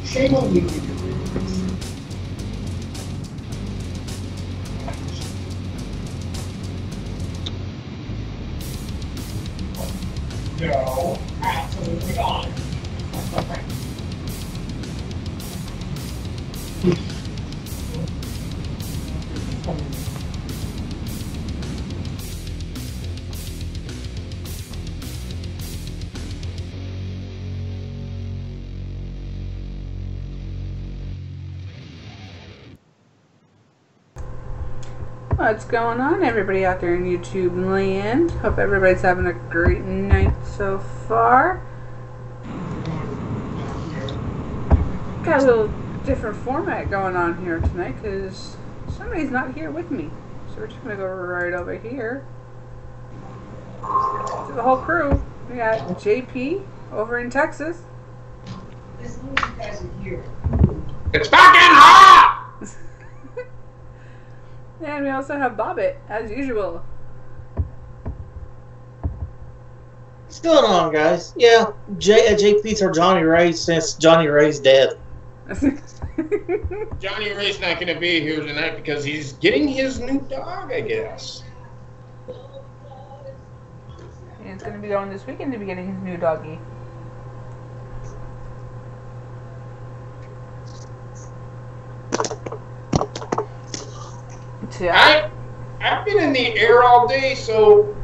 Shame on you. No, absolutely not. What's going on, everybody out there in YouTube land? Hope everybody's having a great night so far. Got a little different format going on here tonight because somebody's not here with me. So we're just going to go right over here to the whole crew. We got JP over in Texas. As long as you guys are here. It's fucking hot! And we also have Bobbitt, as usual. What's going on, guys? Yeah, JP's our Johnny Ray since Johnny Ray's dead. Johnny Ray's not going to be here tonight because he's getting his new dog, I guess. And it's going to be going this weekend to be getting his new doggy. I've been in the air all day, so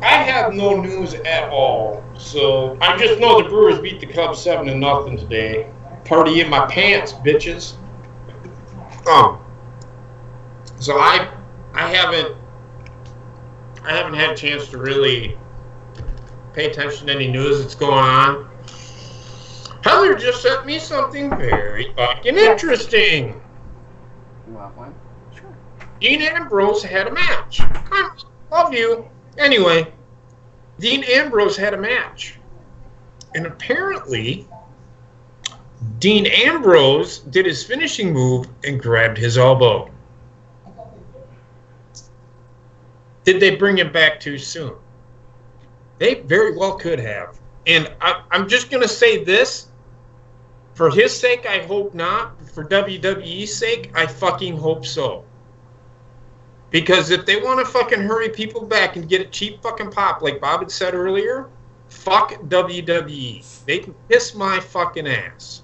I have no news at all. So I just know the Brewers beat the Cubs 7-0 today. Party in my pants, bitches. So I haven't had a chance to really pay attention to any news that's going on. Heather just sent me something very fucking interesting. Well, what? Sure. Dean Ambrose had a match. I love you. Anyway, Dean Ambrose had a match. And apparently, Dean Ambrose did his finishing move and grabbed his elbow. Did they bring him back too soon? They very well could have. And I'm just going to say this. For his sake, I hope not. For WWE's sake, I fucking hope so. Because if they want to fucking hurry people back and get a cheap fucking pop, like Bob had said earlier, fuck WWE. They can kiss my fucking ass.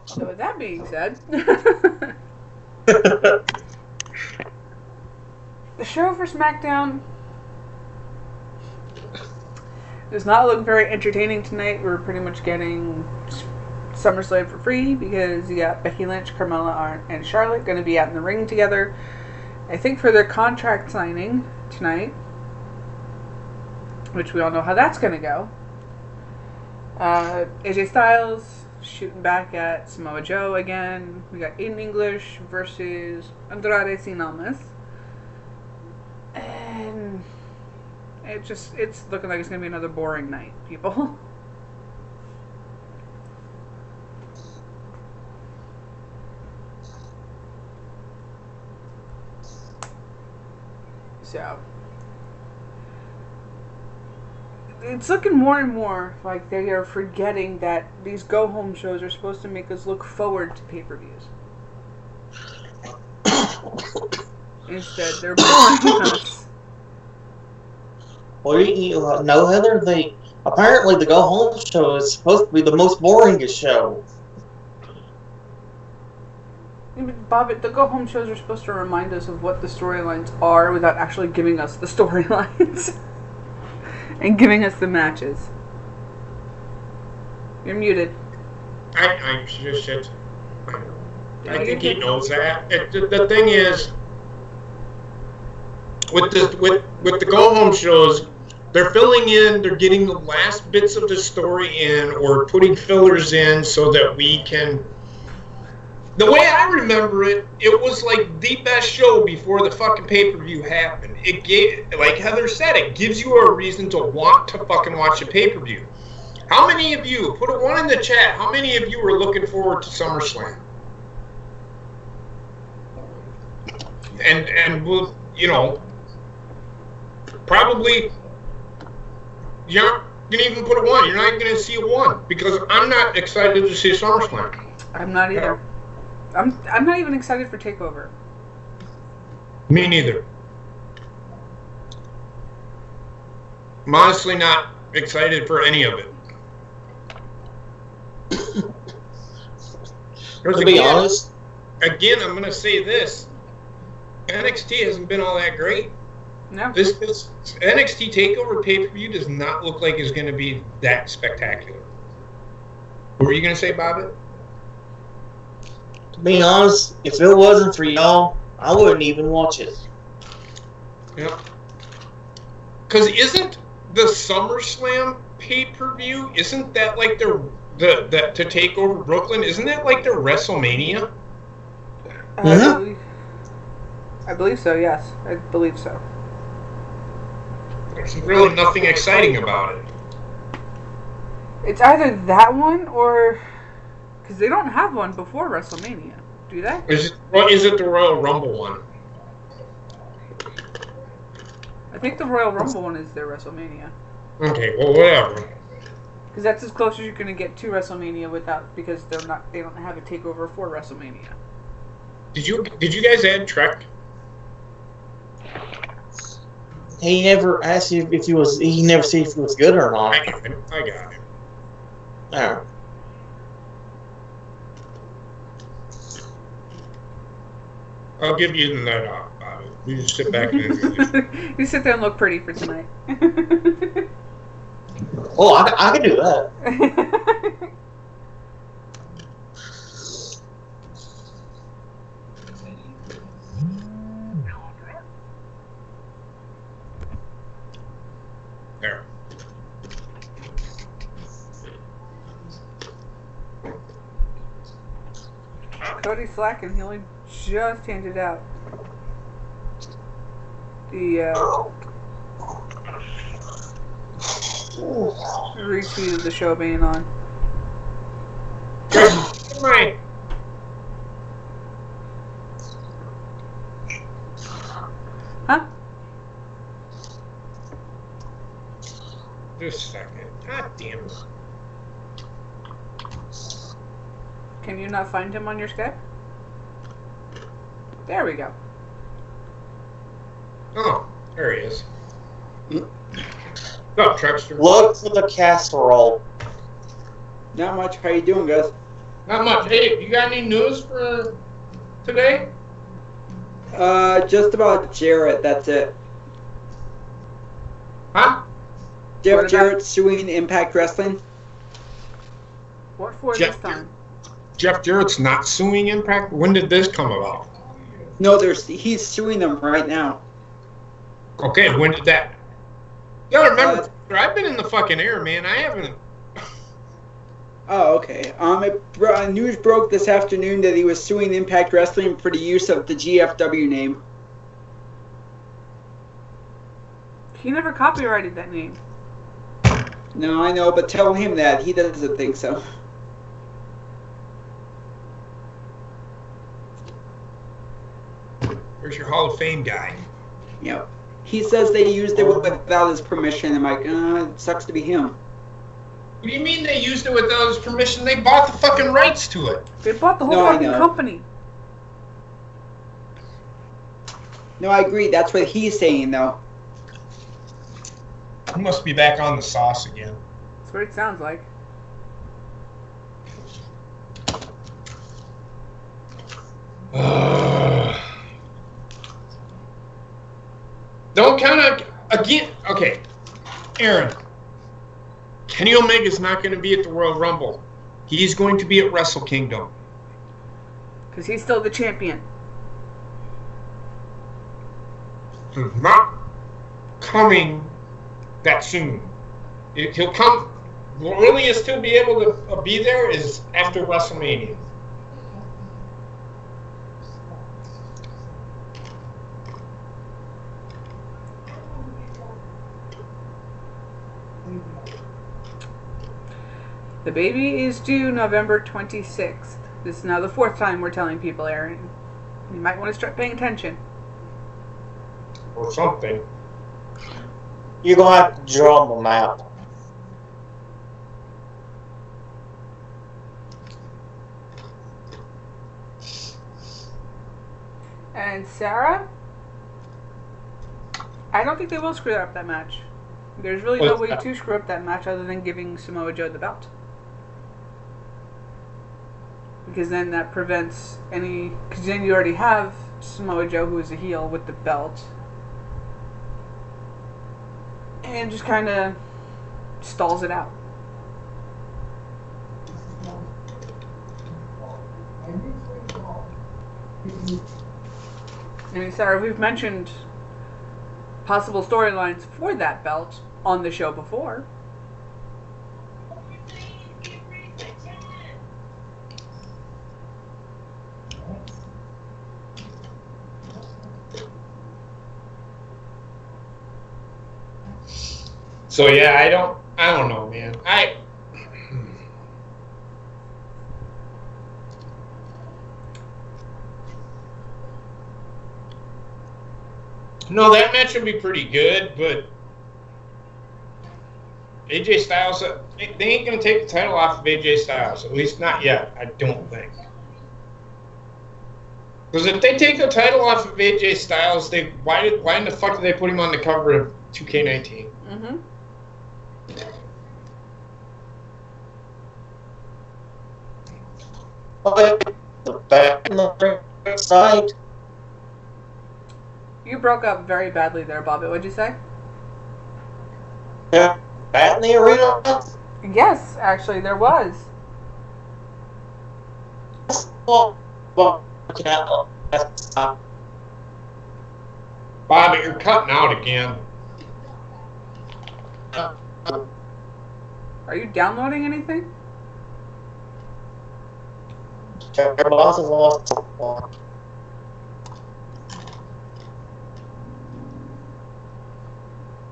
So with that being said, the show for Smackdown does not look very entertaining tonight. We're pretty much getting SummerSlam for free because you got Becky Lynch, Carmella, and Charlotte going to be out in the ring together. I think for their contract signing tonight, which we all know how that's going to go. AJ Styles shooting back at Samoa Joe again. We got Aiden English versus Andrade Cien Almas. And it's looking like it's going to be another boring night, people. So it's looking more and more like they are forgetting that these go-home shows are supposed to make us look forward to pay-per-views. Instead, they're boring us. Well, no, Heather. Apparently the Go Home show is supposed to be the most boringest show. Bobbitt, the Go Home shows are supposed to remind us of what the storylines are without actually giving us the storylines. And giving us the matches. You're muted. I think he knows that. The thing is, with the Go Home shows, they're filling in, they're getting the last bits of the story in, or putting fillers in so that we can... The way I remember it, it was like the best show before the fucking pay-per-view happened. It gave, like Heather said, it gives you a reason to want to fucking watch a pay-per-view. How many of you, put a 1 in the chat, how many of you were looking forward to SummerSlam? And we'll, you know, probably, you're not going to even put a 1. You're not going to see a 1 because I'm not excited to see SummerSlam. I'm not either. I'm not even excited for TakeOver. Me neither. I'm honestly not excited for any of it. To be honest, again, I'm going to say this. NXT hasn't been all that great. No. This NXT TakeOver pay-per-view does not look like it's going to be that spectacular. What were you going to say, Bobbitt? to be honest, if it wasn't for y'all, I wouldn't even watch it. Yeah. Because isn't the SummerSlam pay-per-view, isn't that like the to take over Brooklyn, isn't that like their WrestleMania? I believe so, yes. I believe so. There's really nothing exciting about it. It's either that one or... Because they don't have one before WrestleMania, do they? Is it the Royal Rumble one? I think the Royal Rumble one is their WrestleMania. Okay, well, whatever. Because that's as close as you're going to get to WrestleMania without... Because they don't have a takeover for WrestleMania. Did you guys add Trek? He never asked you if he was. He never said if it was good or not. I got him. Oh. I'll give you the night off, Bobby. You just sit back and You sit there and look pretty for tonight. Oh, I can do that. there. Cody's slacking. He only just handed out the retweet of the show being on. Good night. Huh? Just a second. God damn it. Can you not find him on your Skype? There we go. Oh, there he is. What's up, Trexter? Look for the casserole. Not much. How you doing, guys? Not much. Hey, you got any news for today? Just about Jarrett. That's it. Huh? Jeff Jarrett suing Impact Wrestling. What for Jeff- this time? Jeff Jarrett's not suing Impact? When did this come about? No, he's suing them right now. Okay, when did that? You gotta remember, I've been in the fucking air, man. I haven't. Oh, okay. News broke this afternoon that he was suing Impact Wrestling for the use of the GFW name. He never copyrighted that name. No, I know, but tell him that. He doesn't think so. Where's your Hall of Fame guy? Yep. He says they used it without his permission. I'm like, it sucks to be him. What do you mean they used it without his permission? They bought the fucking rights to it. They bought the whole No, I fucking know. company. No, I agree. That's what he's saying, though. He must be back on the sauce again. That's what it sounds like. Don't count on again. Okay, Aaron. Kenny Omega's not going to be at the Royal Rumble. He's going to be at Wrestle Kingdom. Because he's still the champion. He's not coming that soon. He'll come. The earliest he'll be able to be there is after WrestleMania. The baby is due November 26th. This is now the 4th time we're telling people, Aaron. You might want to start paying attention. Or something. You're going to have to draw them out. And Sarah? I don't think they will screw up that match. There's really no way to screw up that match other than giving Samoa Joe the belt. Because then that prevents any... Because then you already have Samoa Joe, who is a heel, with the belt. And just kind of stalls it out. I mean, Sarah, we've mentioned possible storylines for that belt on the show before. So yeah, I don't know, man. No, that match would be pretty good, but AJ Styles, they ain't going to take the title off of AJ Styles, at least not yet, I don't think. Because if they take the title off of AJ Styles, why in the fuck did they put him on the cover of 2K19? Mm-hmm. The back in the side. You broke up very badly there, Bobbitt. What'd you say? Yeah, bat in the arena. Yes, actually, there was. Bobby, you're cutting out again. Are you downloading anything?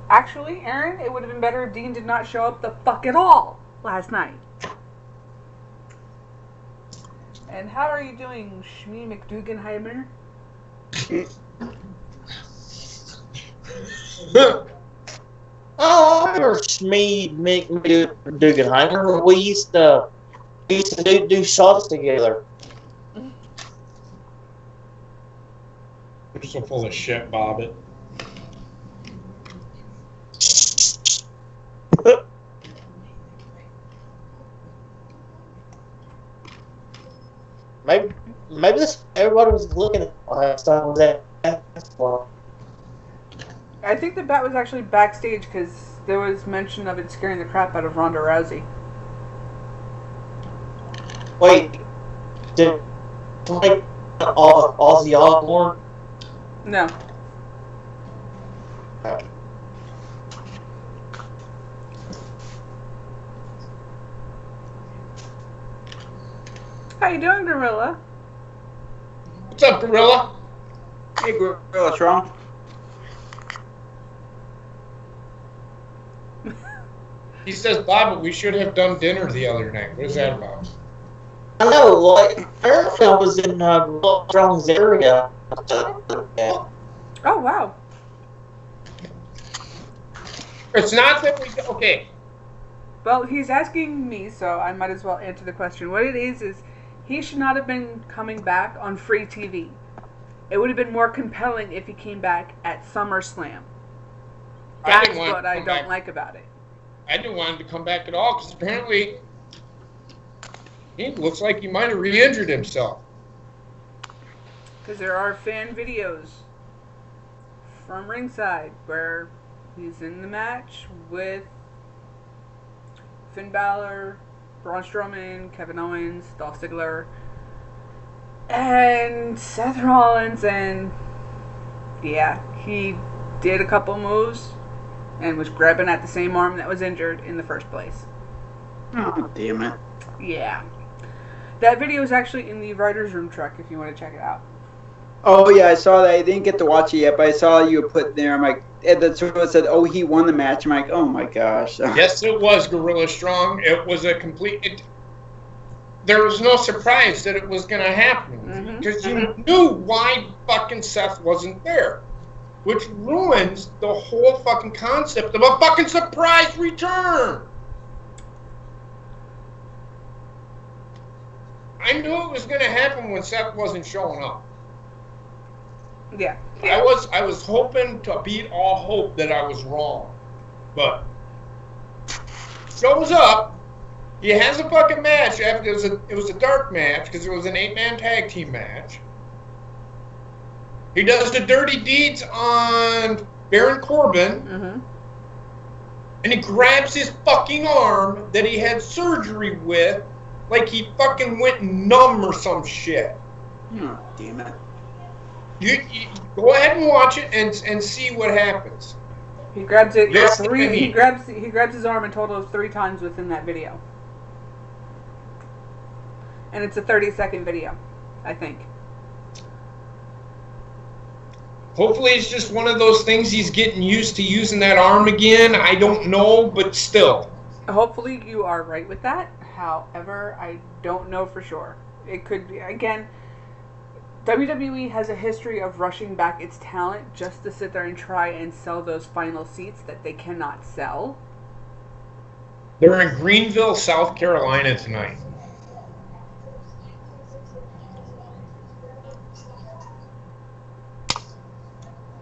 Actually, Aaron, it would have been better if Dean did not show up the fuck at all last night. And how are you doing, Shmi McDuganheimer? Oh, I remember Shmi McDuganheimer. We used to do shots together. You're so full of shit, Bobbitt. Maybe this everybody was looking at last time was that. I think the bat was actually backstage because there was mention of it scaring the crap out of Ronda Rousey. Wait, did like Ozzy Osbourne? No. How you doing, Gorilla? What's up, Gorilla? Hey, Gorilla Strong. He says, Bob, we should have done dinner the other night. What is that about? I know, like, apparently I was in Strong's area. Oh, wow. It's not that we... Okay. Well, he's asking me, so I might as well answer the question. What it is he should not have been coming back on free TV. It would have been more compelling if he came back at SummerSlam. I That's didn't want what to I come don't back. like about it. I didn't want him to come back at all because apparently he looks like he might have re-injured himself. Because there are fan videos from ringside where he's in the match with Finn Balor, Braun Strowman, Kevin Owens, Dolph Ziggler, and Seth Rollins, and yeah, he did a couple moves and was grabbing at the same arm that was injured in the first place. Oh, damn it. Yeah. That video is actually in the writer's room truck if you want to check it out. Oh, yeah, I saw that. I didn't get to watch it yet, but I saw you put there. I'm like, and that's what it said, oh, he won the match. I'm like, oh, my gosh. Yes, it was Gorilla Strong. It was a complete... there was no surprise that it was going to happen. Because you knew why fucking Seth wasn't there. Which ruins the whole fucking concept of a fucking surprise return. I knew it was going to happen when Seth wasn't showing up. Yeah. I was hoping to beat all hope that I was wrong. But shows up, he has a fucking match after it was a dark match because it was an 8-man tag team match. He does the dirty deeds on Baron Corbin. And he grabs his fucking arm that he had surgery with like he fucking went numb or some shit. Oh, damn it. You go ahead and watch it and see what happens. He grabs it Yes, three. I mean- He grabs his arm a total of 3 times within that video, and it's a 30-second video, I think. Hopefully it's just one of those things he's getting used to using that arm again. I don't know, but still. Hopefully you are right with that. However, I don't know for sure. It could be, again, WWE has a history of rushing back its talent just to sit there and try and sell those final seats that they cannot sell. They're in Greenville, South Carolina tonight.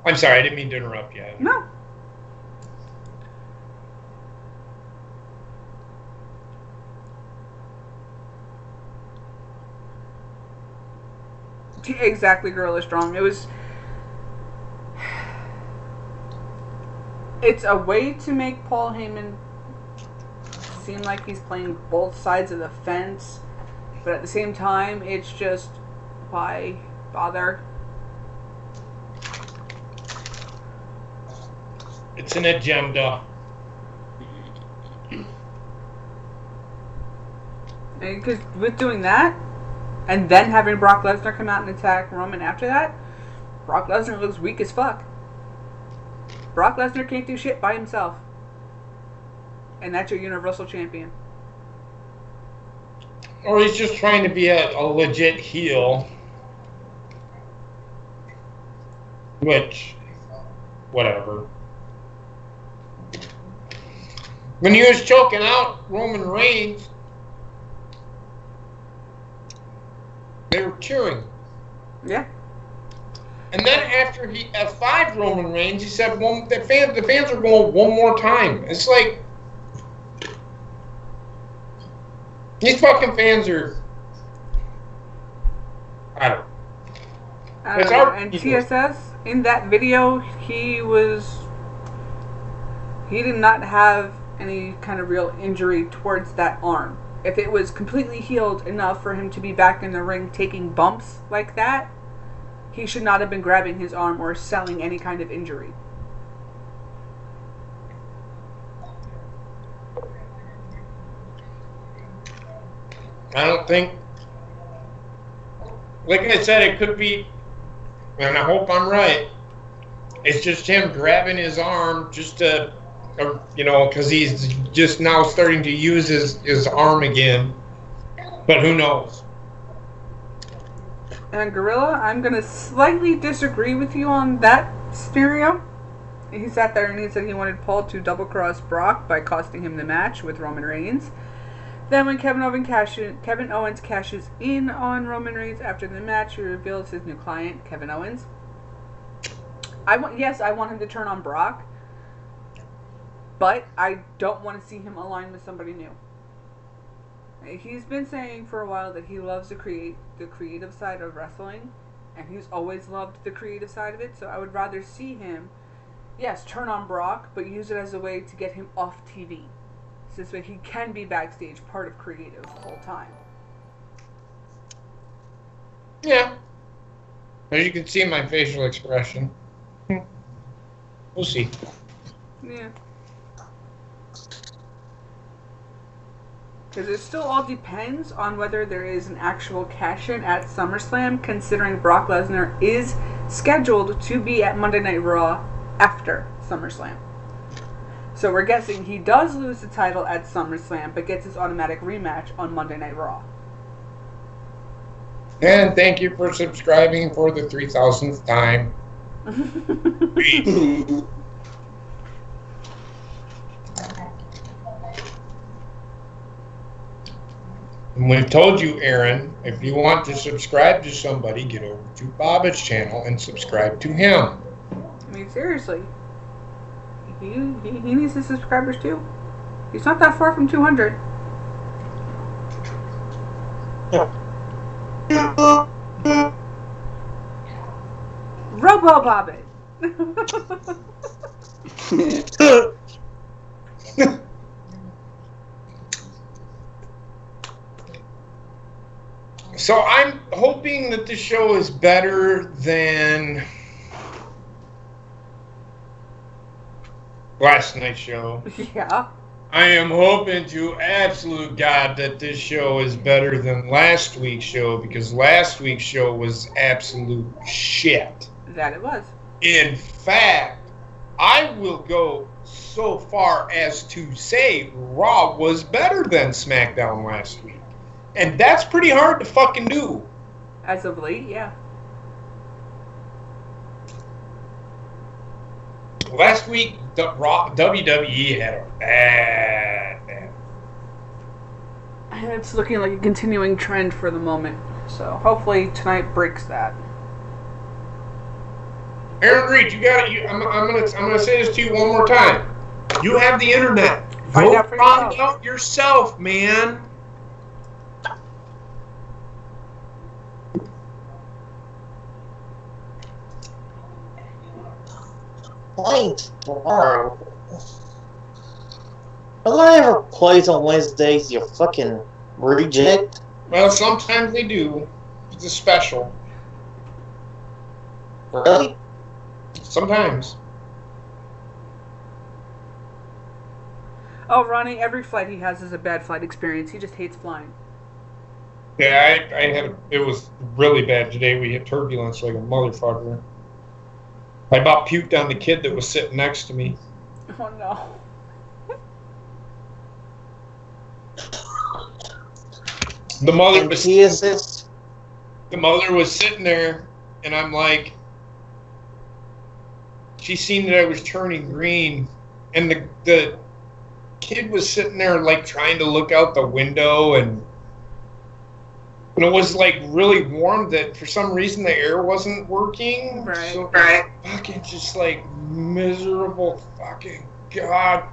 I'm sorry, I didn't mean to interrupt you. No. Exactly, Gorilla Strong. It's a way to make Paul Heyman seem like he's playing both sides of the fence, but at the same time, it's just, why bother? It's an agenda. Because with doing that, and then having Brock Lesnar come out and attack Roman after that, Brock Lesnar looks weak as fuck. Brock Lesnar can't do shit by himself. And that's your Universal Champion. Or he's just trying to be a legit heel. Which, whatever. When he was choking out Roman Reigns, they were cheering. Yeah. And then after he F5'd Roman Reigns, he said, the fans are going one more time. It's like, these fucking fans are, I don't know. It's know. our And people. TSS, in that video, he did not have any kind of real injury towards that arm. If it was completely healed enough for him to be back in the ring taking bumps like that, he should not have been grabbing his arm or selling any kind of injury. I don't think, like I said, it could be, and I hope I'm right, it's just him grabbing his arm just to, because he's just now starting to use his arm again. But who knows? And Gorilla, I'm going to slightly disagree with you on that scenario. He sat there and he said he wanted Paul to double-cross Brock by costing him the match with Roman Reigns. Then when Kevin Owens cashes in on Roman Reigns after the match, he reveals his new client, Kevin Owens. I want him to turn on Brock, but I don't want to see him align with somebody new. He's been saying for a while that he loves the creative side of wrestling, and he's always loved the creative side of it, so I would rather see him, yes, turn on Brock, but use it as a way to get him off TV. So this way he can be backstage, part of creative the whole time. Yeah. As you can see in my facial expression. We'll see. Yeah. Because it still all depends on whether there is an actual cash-in at SummerSlam, considering Brock Lesnar is scheduled to be at Monday Night Raw after SummerSlam. So we're guessing he does lose the title at SummerSlam, but gets his automatic rematch on Monday Night Raw. And thank you for subscribing for the 3,000th time. And we've told you, Aaron, if you want to subscribe to somebody, get over to Bobbitt's channel and subscribe to him. I mean, seriously. He needs his subscribers too. He's not that far from 200. Robo Bobbitt. So I'm hoping that the show is better than last night's show. Yeah. I am hoping to absolute God that this show is better than last week's show, because last week's show was absolute shit. That it was. In fact, I will go so far as to say Raw was better than SmackDown last week. And that's pretty hard to fucking do. As of late, yeah. Last week, WWE had a bad. And it's looking like a continuing trend for the moment. So hopefully tonight breaks that. Aaron Reed, you got it. I'm gonna say this to you one more time. You have the internet. Find out for yourself. Find out yourself, man. Playing tomorrow. Nobody ever plays on Wednesdays, you fucking reject. Well, sometimes they do. It's a special. Really? Sometimes. Oh, Ronnie, every flight he has is a bad flight experience. He just hates flying. Yeah, it was really bad today. We hit turbulence like a motherfucker. I about puked on the kid that was sitting next to me. Oh, no. The mother was sitting there, and I'm like, she seen that I was turning green, and the kid was sitting there like trying to look out the window, and it was like really warm that for some reason the air wasn't working. Right. So fucking just like miserable fucking God,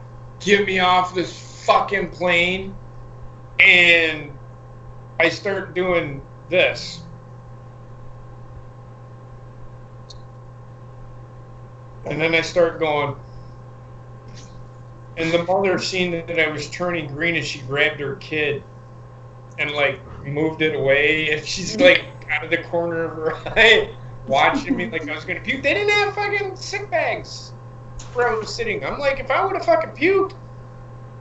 get me off this fucking plane. And I start doing this. And then I start going. And the mother seen that I was turning green, and she grabbed her kid and like moved it away, and she's like out of the corner of her eye watching me like I was gonna puke. They didn't have fucking sick bags where I was sitting. I'm like, if I would have fucking puked,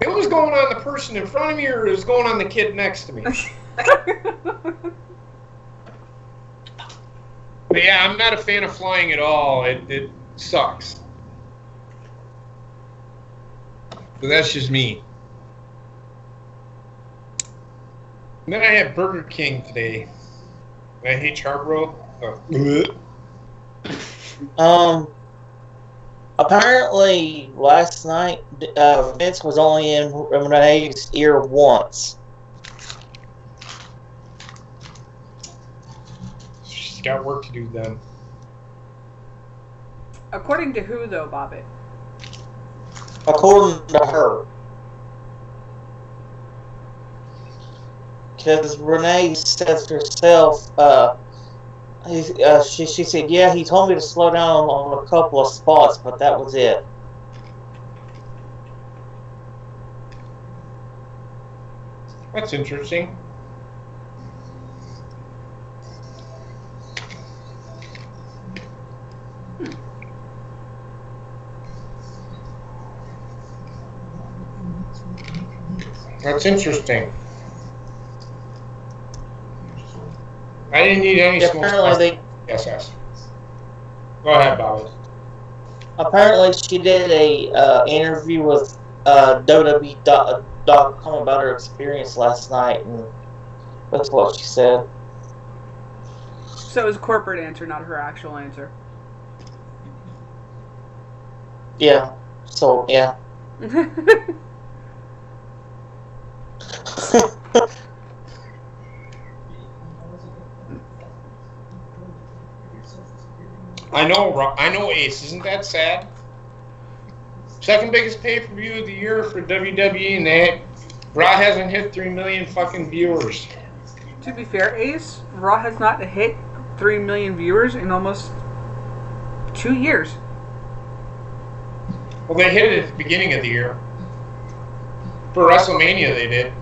it was going on the person in front of me, or it was going on the kid next to me. But yeah, I'm not a fan of flying at all. It sucks. But that's just me. And then I had Burger King today. And I hate charbroil. Apparently last night Vince was only in Renee's ear once. got work to do then. According to who, though, Bobbitt? According to her. Because Renee says herself, she said, yeah, he told me to slow down on a couple of spots, but that was it. That's interesting. That's interesting. I didn't need any small Apparently Yes. Go ahead, Bobby. Apparently she did a interview with WWE.com about her experience last night, and that's what she said. So it was a corporate answer, not her actual answer. Yeah. So, yeah. I know Ace. Isn't that sad? Second biggest pay-per-view of the year for WWE, and Raw hasn't hit 3 million fucking viewers. To be fair, Ace, Raw has not hit 3 million viewers in almost 2 years. Well, they hit it at the beginning of the year. For WrestleMania, they did.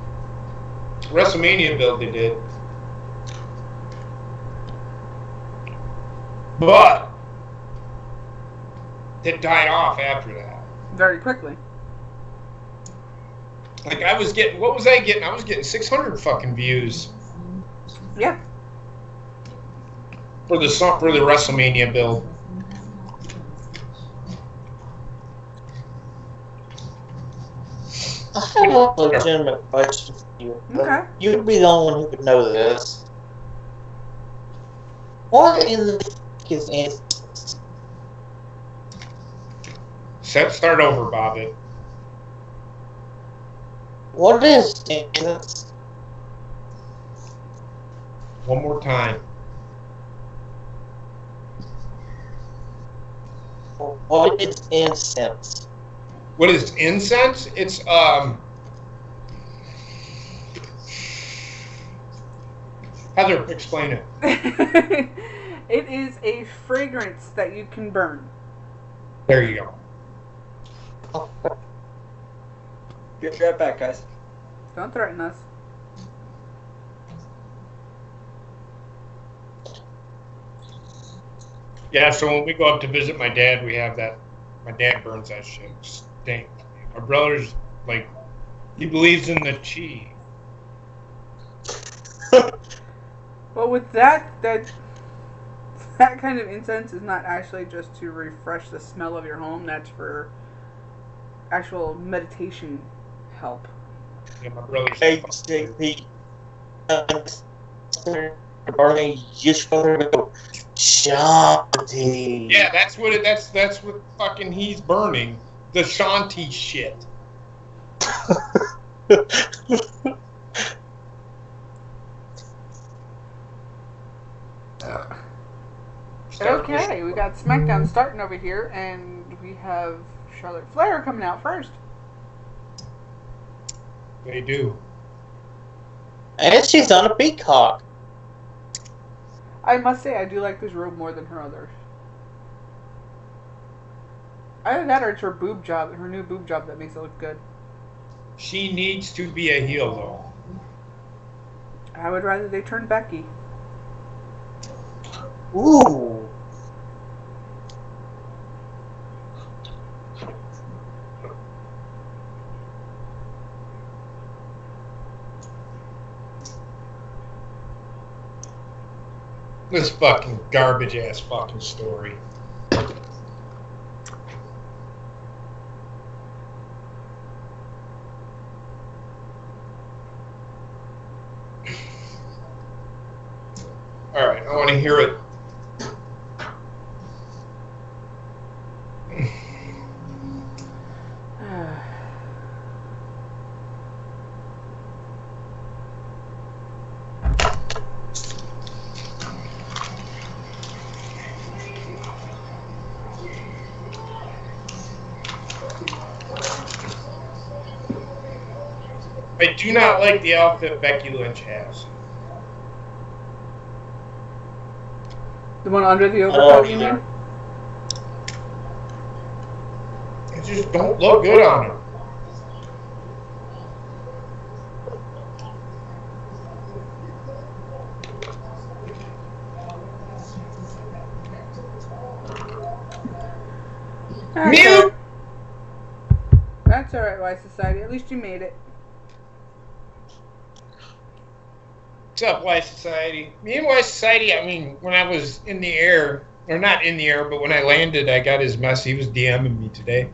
WrestleMania build, they did. But it died off after that. Very quickly. Like I was getting, what was I getting? I was getting 600 fucking views. Yeah. For the WrestleMania build. I have a legitimate question for you. Okay. You'd be the only one who could know this. What in the f*** is incest? Start over, Bobbitt. What is incest? One more time. What is incense? What is incense? It's Heather, explain it. It is a fragrance that you can burn. There you go. Be right back, guys. Don't threaten us. Yeah, so when we go up to visit my dad, we have that. My dad burns that shit. Stink. My brother's like, he believes in the chi. Well, with that kind of incense is not actually just to refresh the smell of your home. That's for actual meditation help. Yeah, my brother's. Hey, JP. Are they just going to go Shanti? Yeah, that's what fucking he's burning. The Shanti shit. Okay, we got SmackDown starting over here, and we have Charlotte Flair coming out first. They do. And she's on a peacock. I must say, I do like this robe more than her others. Either that or it's her boob job, her new boob job that makes it look good. She needs to be a heel, though. I would rather they turn Becky. Ooh. This fucking garbage ass fucking story. All right, I want to hear it. I do not like the outfit Becky Lynch has. The one under the overcoat, you mean? It just don't look good on her. Mute! That's alright, Wise Society. At least you made it. What's up, Wise Society? Me and Wise Society, I mean, when I was in the air, or not in the air, but when I landed, I got his mess. He was DMing me today.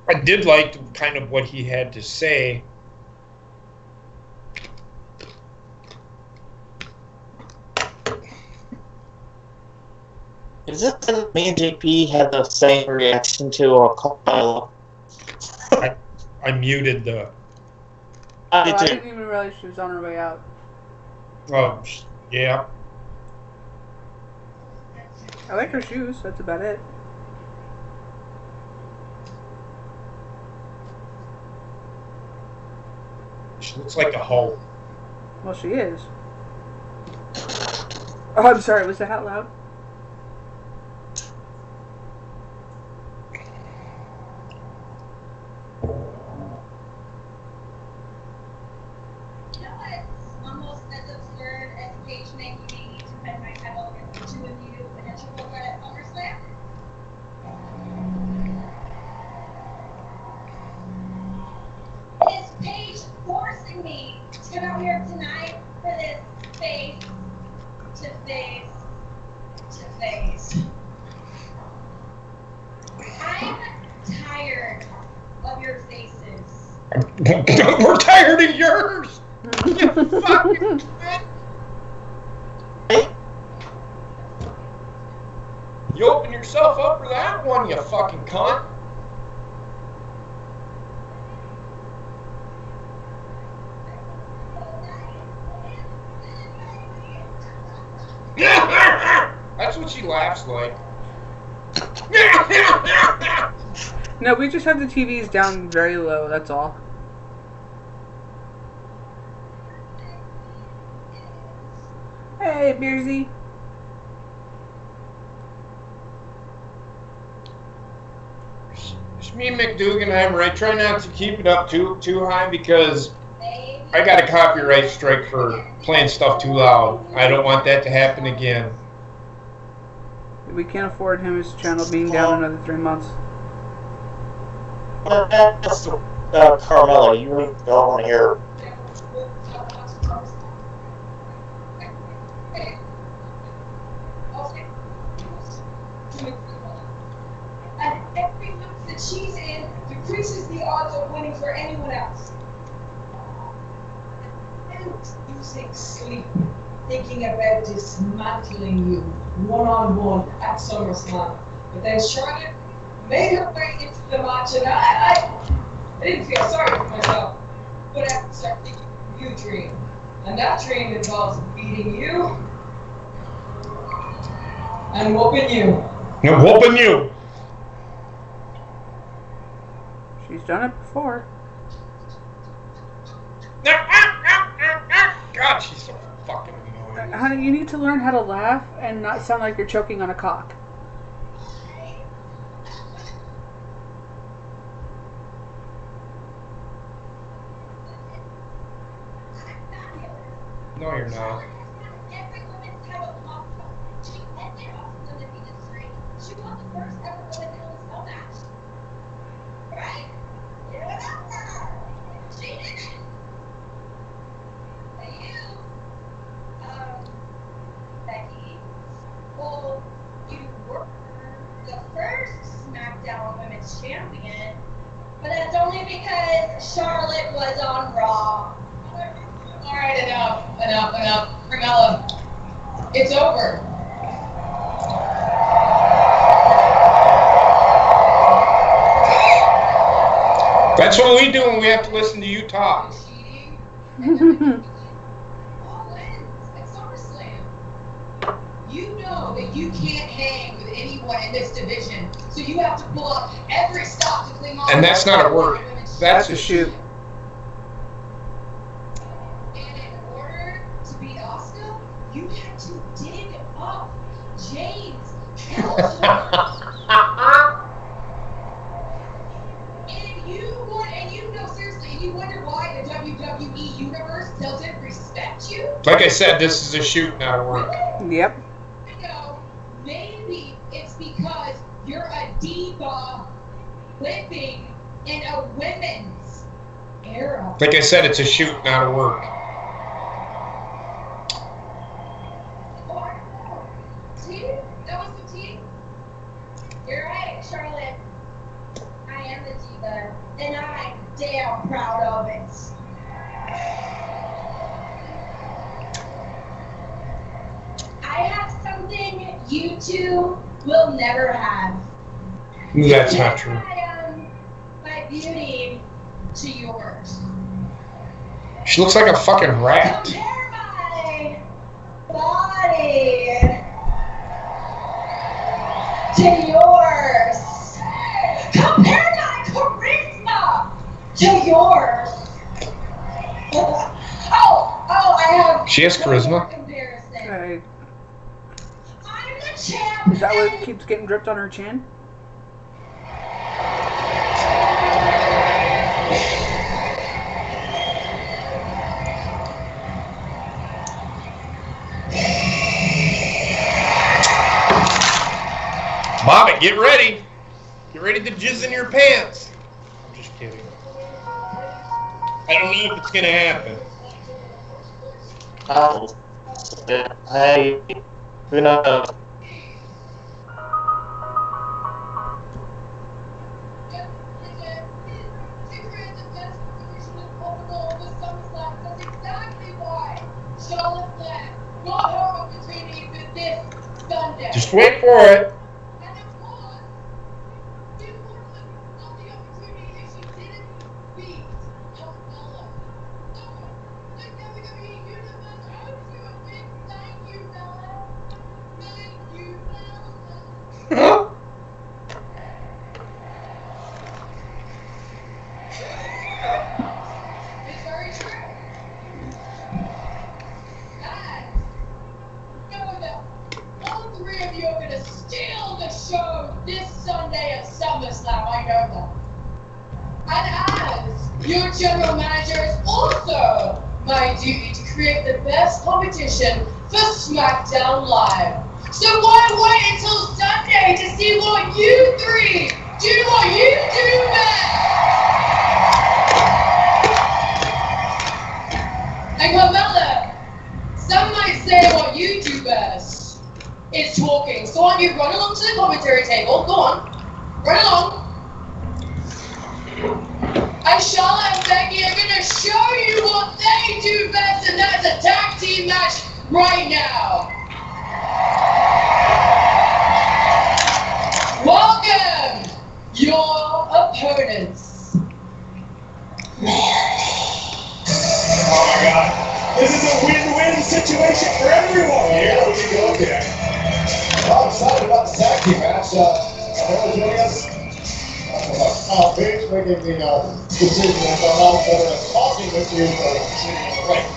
I did like kind of what he had to say. Is it that me and JP had the same reaction to Carmella? I muted the... I didn't even realize she was on her way out. Oh, yeah. I like her shoes. That's about it. She looks like a hoe. Well, she is. Oh, I'm sorry. Was that out loud? We're tired of yours! You fucking cunt! You open yourself up for that one, you fucking cunt! That's what she laughs like. No, we just have the TVs down very low, that's all. Hey, Beersy. It's me and McDougan, right? Try not to keep it up too high because I got a copyright strike for playing stuff too loud. I don't want that to happen again. We can't afford him, his channel being down another 3 months. That's Carmella. You don't want to hear. And every month that she's in decreases the odds of winning for anyone else. And losing sleep, thinking about dismantling you one-on-one at SummerSlam. But then Charlotte made her way into the match, and I didn't feel sorry for myself. But I have to start thinking of you, dream. And that dream involves beating you and whooping you. I'm whooping you! She's done it before. God, she's so fucking annoying. Honey, you need to learn how to laugh and not sound like you're choking on a cock. No, you're not. Becky, well, you were the first Smackdown Women's Champion, but that's only because Charlotte was on Raw. Alright, enough. Carmella, it's over. That's what we do when we have to listen to you talk. All ends at SummerSlam. You know that you can't hang with anyone in this division, so you have to pull up every stop to cling on. And that's not a word. That's a shoot. And you know, seriously, you wonder why the WWE Universe doesn't respect you? Like I said, this is a shoot, not a work. Yep. You know, maybe it's because you're a diva living in a women's era. Like I said, it's a shoot, not a work. See? That was the tea? You're right, Charlotte. I am the diva, and I'm damn proud of it. I have something you two will never have. That's not true. My beauty to yours. She looks like a fucking rat. Compare my body to yours. Compare my charisma to yours. I have. She has charisma. Right. I'm the champion. Is that what keeps getting dripped on her chin? Bobbitt, get ready. Get ready to jizz in your pants. I'm just kidding. I don't know if it's going to happen. Hey, you know. Just wait for it. Your general manager is also my duty to create the best competition for Smackdown Live. So why wait until Sunday to see what you three do what you do best? And Carmella, some might say what you do best is talking. So why don't you run along to the commentary table? Go on, run along. And Charlotte and Becky are going to show you what they do best, and that's a tag team match right now. Welcome, your opponents. Oh my God. This is a win-win situation for everyone here. Here we go again. Well, I'm excited about the tag team match. Everyone joining us. Paige making the decision on all of talking with you for sitting on the right.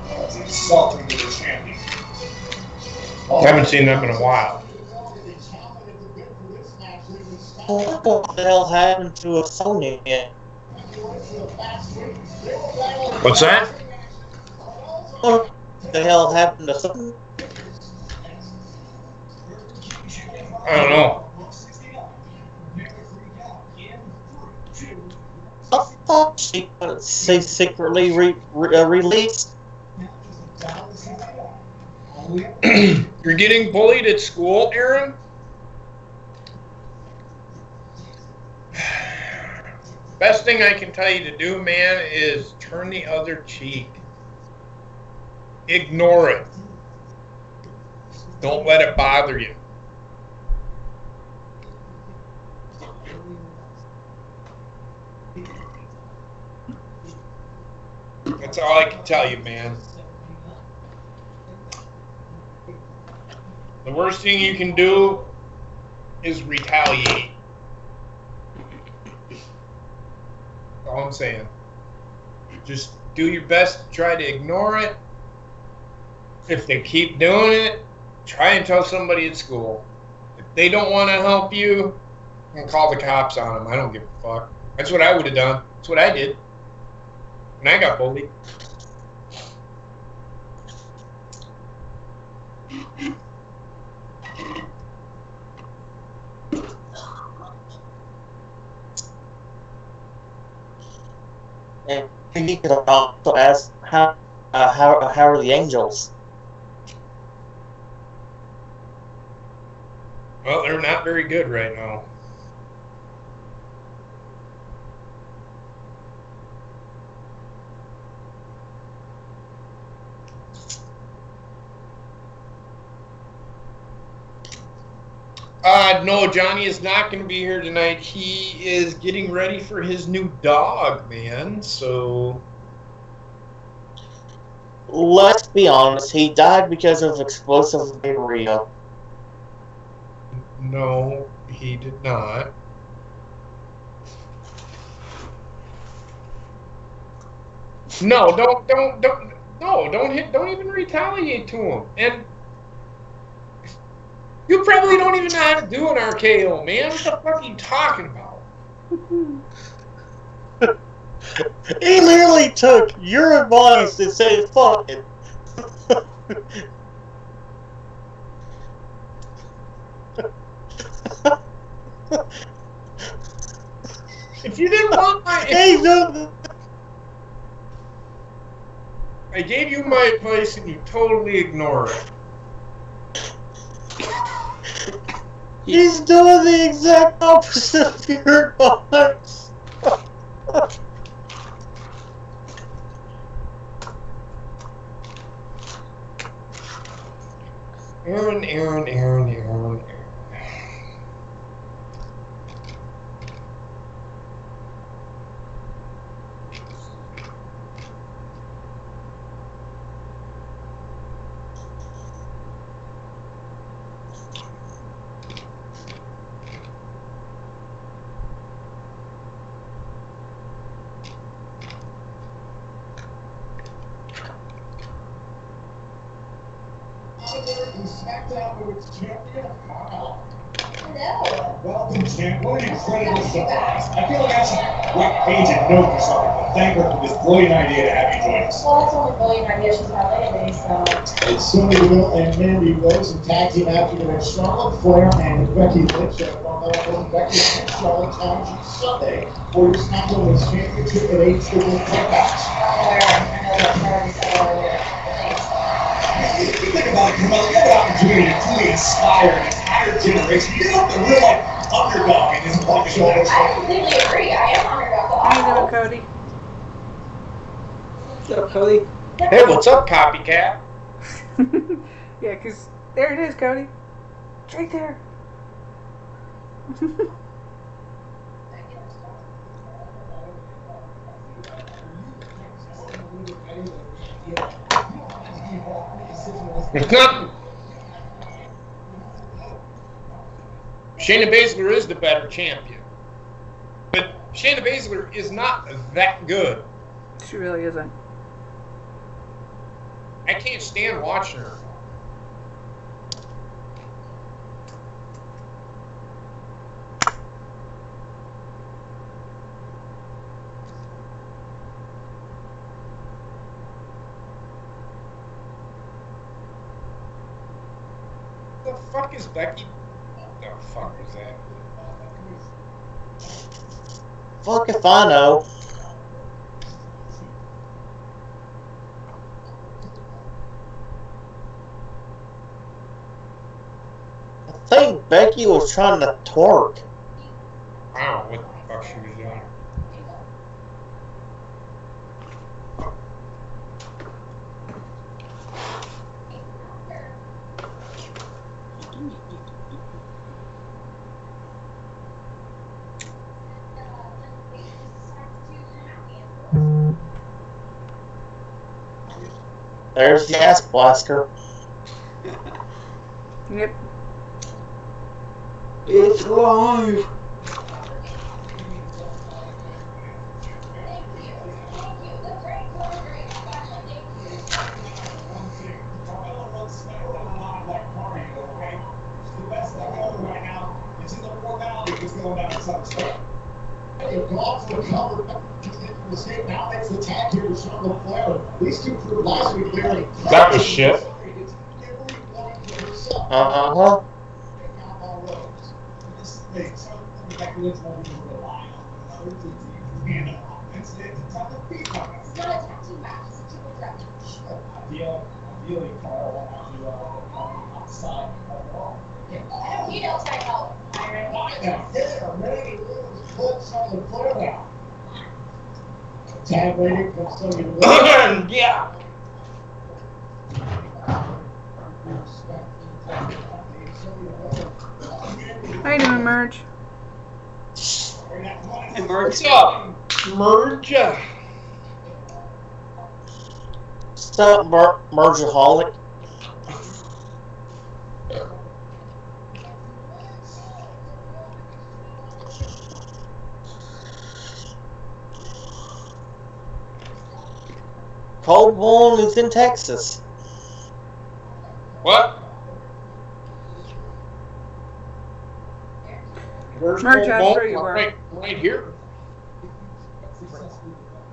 That's insulting to the champion. I haven't seen them in a while. What the hell happened to a Sonya yet? What's that? What the hell happened to Sonya? I don't know. I thought she secretly released. You're getting bullied at school, Aaron? Best thing I can tell you to do, man, is turn the other cheek. Ignore it. Don't let it bother you. That's all I can tell you, man. The worst thing you can do is retaliate. That's all I'm saying. Just do your best to try to ignore it. If they keep doing it, try and tell somebody at school. they don't want to help you, and call the cops on them. I don't give a fuck. That's what I would have done. That's what I did. And I got bullied. And he could also ask how are the Angels? Well, they're not very good right now. No, Johnny is not going to be here tonight. He is getting ready for his new dog, man. So, let's be honest, he died because of explosive diarrhea. No, he did not. No, don't even retaliate to him. And you probably don't even know how to do an RKO, man. What the fuck are you talking about? He literally took your advice and said, fuck it. If you didn't want my... I gave you my advice and you totally ignored it. He's doing the exact opposite of your advice. Aaron. Smackdown Women's Champion. Wow. Hello. Welcome, champ. What an incredible surprise. I feel like I should wait page and note or something, but thank her for this brilliant idea to have you join us. Well, it's only a brilliant idea. She's my lady, so. It's Sonya Deville and Mandy Rose, and tag team after the Charlotte Flair and Becky Lynch. Becky and Charlotte challenge Sunday for your SmackDown Women's Championship at 8 triple threat match. I know that's already said earlier. Thanks. If you think about it, Carmella, you have an opportunity to truly inspire an entire generation. You're like the real underdog in this block show. I completely agree. I am underdog. How you doing, Cody? What's up, Cody? Hey, what's up, copycat? Yeah, because there it is, Cody. It's right there. It's not. Shayna Baszler is the better champion. But Shayna Baszler is not that good. She really isn't. I can't stand watching her. The fuck is Becky? What the fuck was that? Fuck if I know. I think Becky was trying to twerk. I don't know what the fuck she was doing. There's the ass blaster. Yep. It's live. Carmella runs SmackDown a lot like Mario, okay? She's the best thing ever right now. going down inside the they've gone for the cover. Mistake now makes the tag here to Charlotte Flair. These two proved last week clearly. That was shit. Uh-huh. Ideally, Carl won't have to on the side overall. You know, I know. Yeah, ready to put Charlotte Flair down. Tag waiting for somebody to Yeah. How you doing, Merge? Hey, Mark. What's up, Merge? Stop, Mergeaholic. Coldborn is in Texas. What? Merge, I'm sure you were. Right here.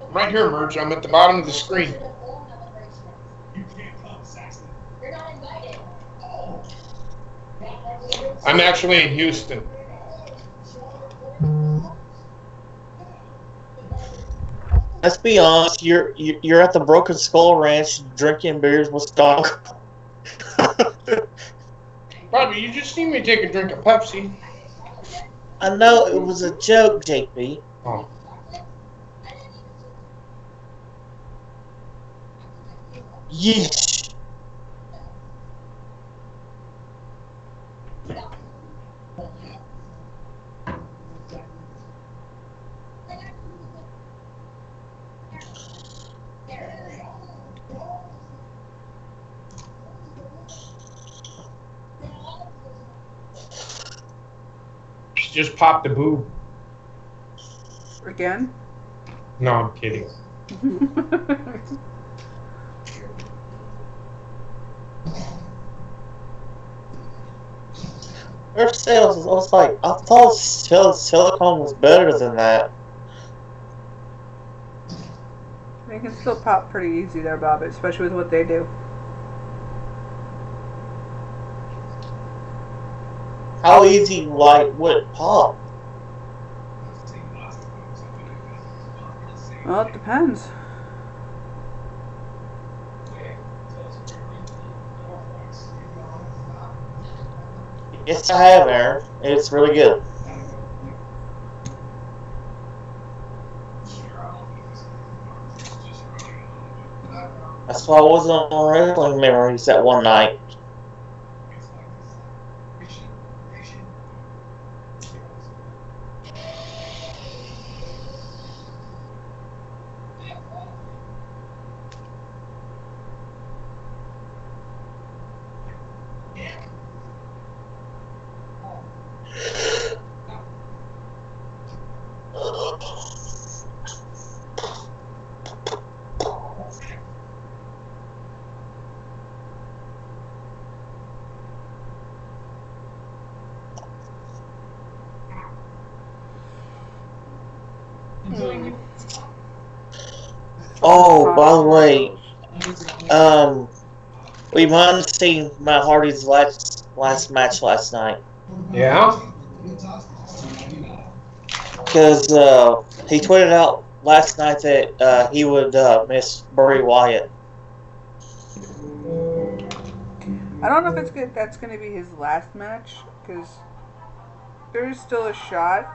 Right here, Merge. I'm at the bottom of the screen. You can't come, Saxton. You're not invited. I'm actually in Houston. Let's be honest, you're at the Broken Skull Ranch drinking beers with Dog. Bobby, you just need me to take a drink of Pepsi. I know it was a joke, JP. Oh. Yeesh. Just popped a boob. Again? No, I'm kidding. Their sales, I was like, I thought silicone was better than that. They can still pop pretty easy there, Bobbitt, especially with what they do. How easy, like, would it pop? Well, it depends. Yes, I have, Aaron. It's really good. That's why I wasn't on Wrestling Memories that one night. Oh, by the way, we might have seen Matt Hardy's last match last night. Yeah? Because he tweeted out last night that he would miss Bray Wyatt. I don't know if it's good. That's going to be his last match, because there is still a shot,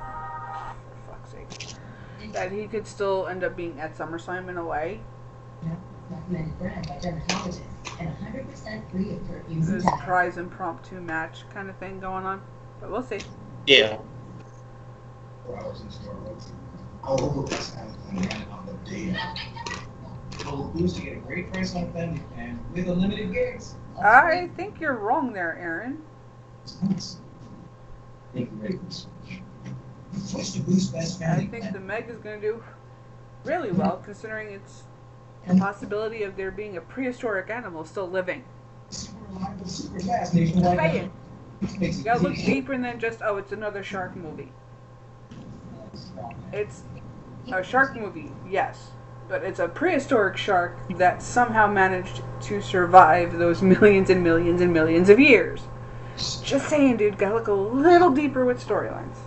for fuck's sake, that he could still end up being at SummerSlam in a way. This prize impromptu match kind of thing going on, but we'll see. Yeah. Who's to get a great price on them and with unlimited gigs. I think you're wrong there, Aaron. I think the Meg is going to do really well, considering it's the possibility of there being a prehistoric animal still living. Just saying. You gotta look deeper than just, oh, it's another shark movie. It's a shark movie, yes. But it's a prehistoric shark that somehow managed to survive those millions and millions and millions of years. Just saying, dude, gotta look a little deeper with storylines.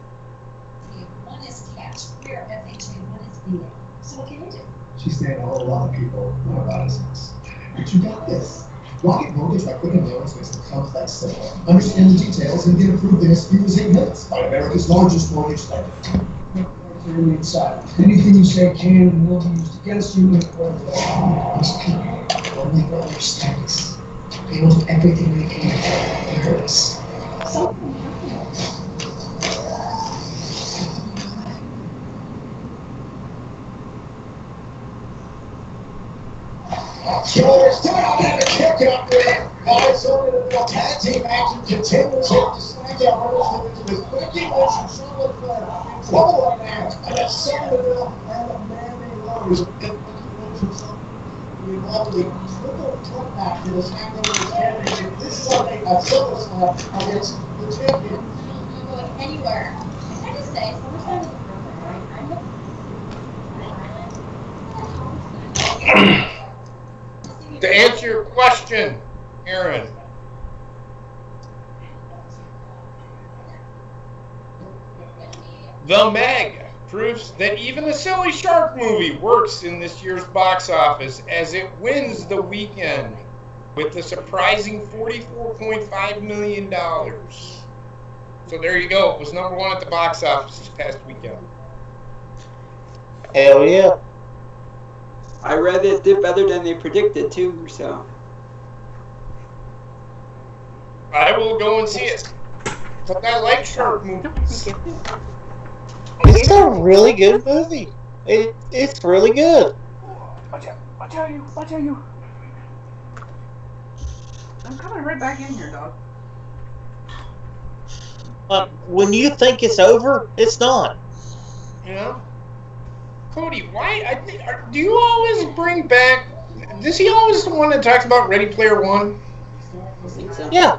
One is catch, we're FHA, one is VA. So what can you do? She's saying a whole lot of people know about us. But you got this. Rocket mortgage by clicking the aerospace and complex simple. Understand the details and get approved in as few as 8 minutes by America's largest mortgage lender. Clearly inside. Anything you say can and will be used against you in court of law. These people only know their status. They will do everything they can to hurt us. Something happened. Killers, turn on and kick out there. Guys, over the middle tag team action continues here to Smackdown. Rolls into this Becky Lynch and Charlotte Flair. Trouble right now. And that's Somerville and a man named Rose. And Becky Lynch herself. We lovely triple threat match for the Smackdown Women's Championship this Sunday at SummerSlam against the champion. I'm not going anywhere. Can I just say, SummerSlam is perfect, right? To answer your question, Aaron. The Meg proves that even the silly shark movie works in this year's box office as it wins the weekend with a surprising $44.5 million. So there you go. It was number 1 at the box office this past weekend. Hell yeah. I read it did better than they predicted too, so. I will go and see it. But I like shark movies. It's a really good movie. It's really good. Watch out! Watch out, you! Watch out, you! I'm coming right back in here, dog. When you think it's over, it's not. You know? Cody, why? Do you always bring back? Is he always the one that talks about Ready Player One? I think so. Yeah.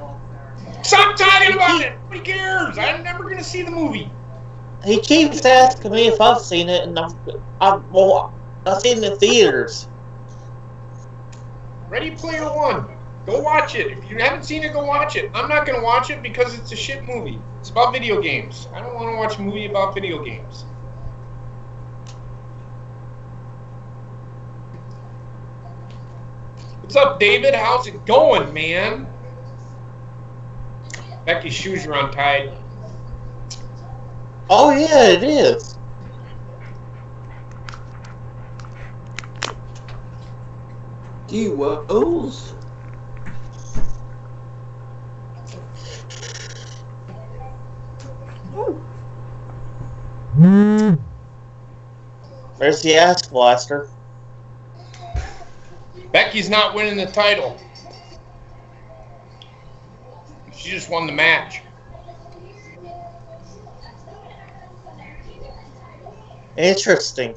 Stop talking about it. Nobody cares. I'm never gonna see the movie. He keeps asking me if I've seen it, and I've seen it in the theaters. Ready Player One. Go watch it. If you haven't seen it, go watch it. I'm not gonna watch it because it's a shit movie. It's about video games. I don't want to watch a movie about video games. What's up, David? How's it going, man? Becky's shoes are untied. Oh yeah, it is. Duos. Where's the ass blaster? Becky's not winning the title. She just won the match. Interesting.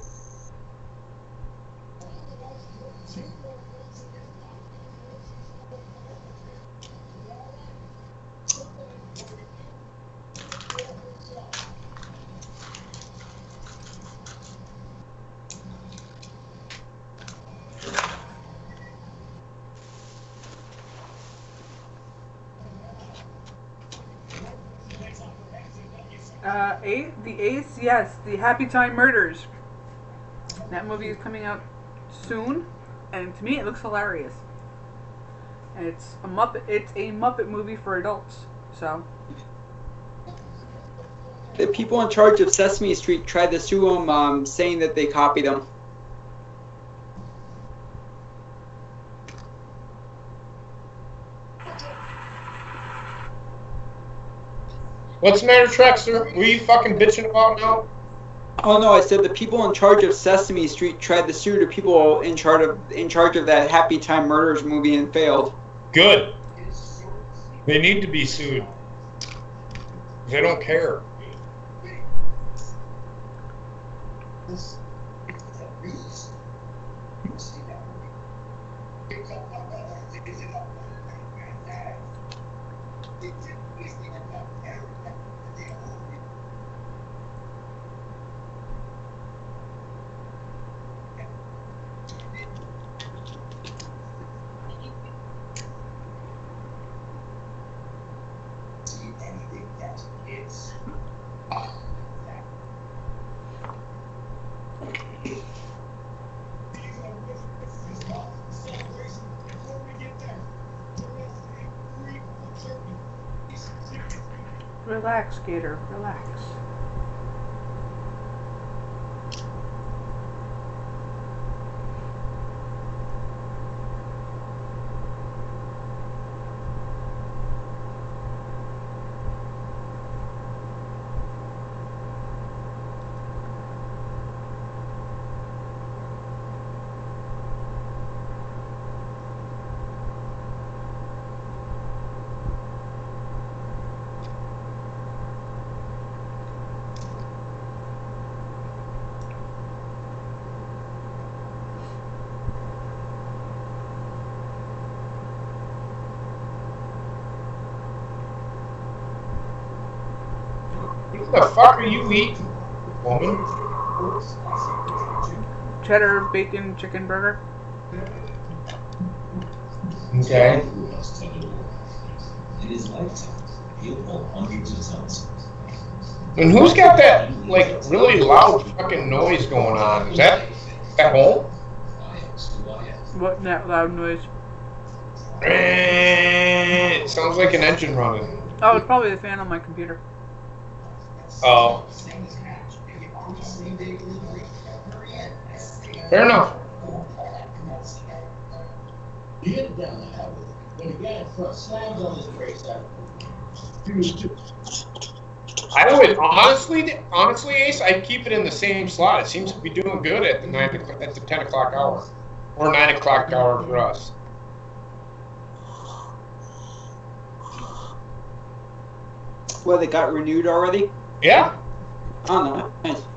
The Ace, yes, the Happy Time Murders. That movie is coming out soon, and to me it looks hilarious. And it's a Muppet movie for adults, so. The people in charge of Sesame Street tried to sue them, saying that they copied them. What's the matter, Trexler? What are you fucking bitching about now? Oh no, I said the people in charge of Sesame Street tried to sue the people in charge of that Happy Time Murders movie and failed. Good. They need to be sued. They don't care. Relax, Gator. Relax. What the fuck are you eating, woman? Cheddar bacon chicken burger. Okay. In his lifetime, he'll pull hundreds of tons. And who's got that, like, really loud fucking noise going on? Is that at home? What that loud noise? It sounds like an engine running. Oh, it's probably the fan on my computer. Oh. Fair enough. He hit down the highway. When the guy in front slams on his brakes out, he was just. I would honestly, Ace, I'd keep it in the same slot. It seems to be doing good at the 10 o'clock hour, or 9 o'clock hour for us. Well, they got renewed already? Yeah. Oh, no. Nice.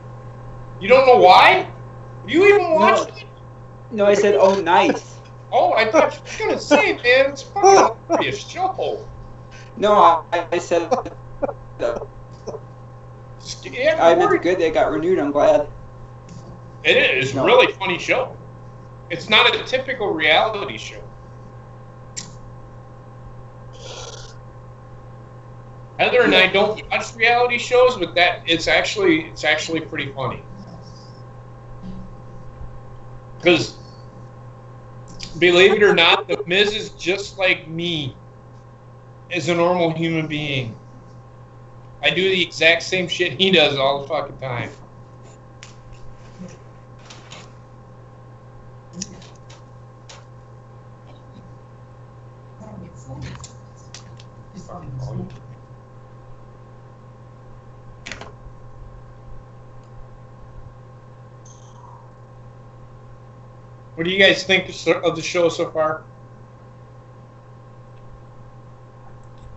You don't know why? You even watched it? No, I said, oh, nice. Oh, I thought you were gonna say, man, it's fucking hilarious show. No, I said, Yeah, I meant good. They got renewed. I'm glad. It is a really funny show. It's not a typical reality show. Heather and I don't watch reality shows, but it's actually pretty funny. Because, believe it or not, The Miz is just like me as a normal human being. I do the exact same shit he does all the fucking time. What do you guys think of the show so far?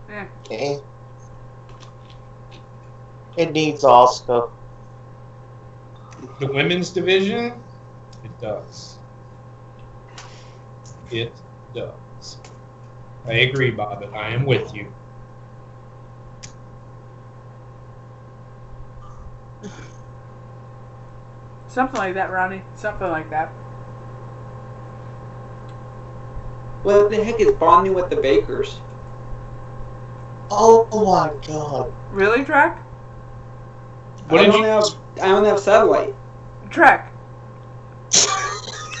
Yeah. Okay. It needs Oscar. The women's division? It does. It does. I agree, Bobbitt. I am with you. Something like that, Ronnie. Something like that. What the heck is bonding with the bakers? Oh my god. Really, Trek? I don't have satellite. Trek.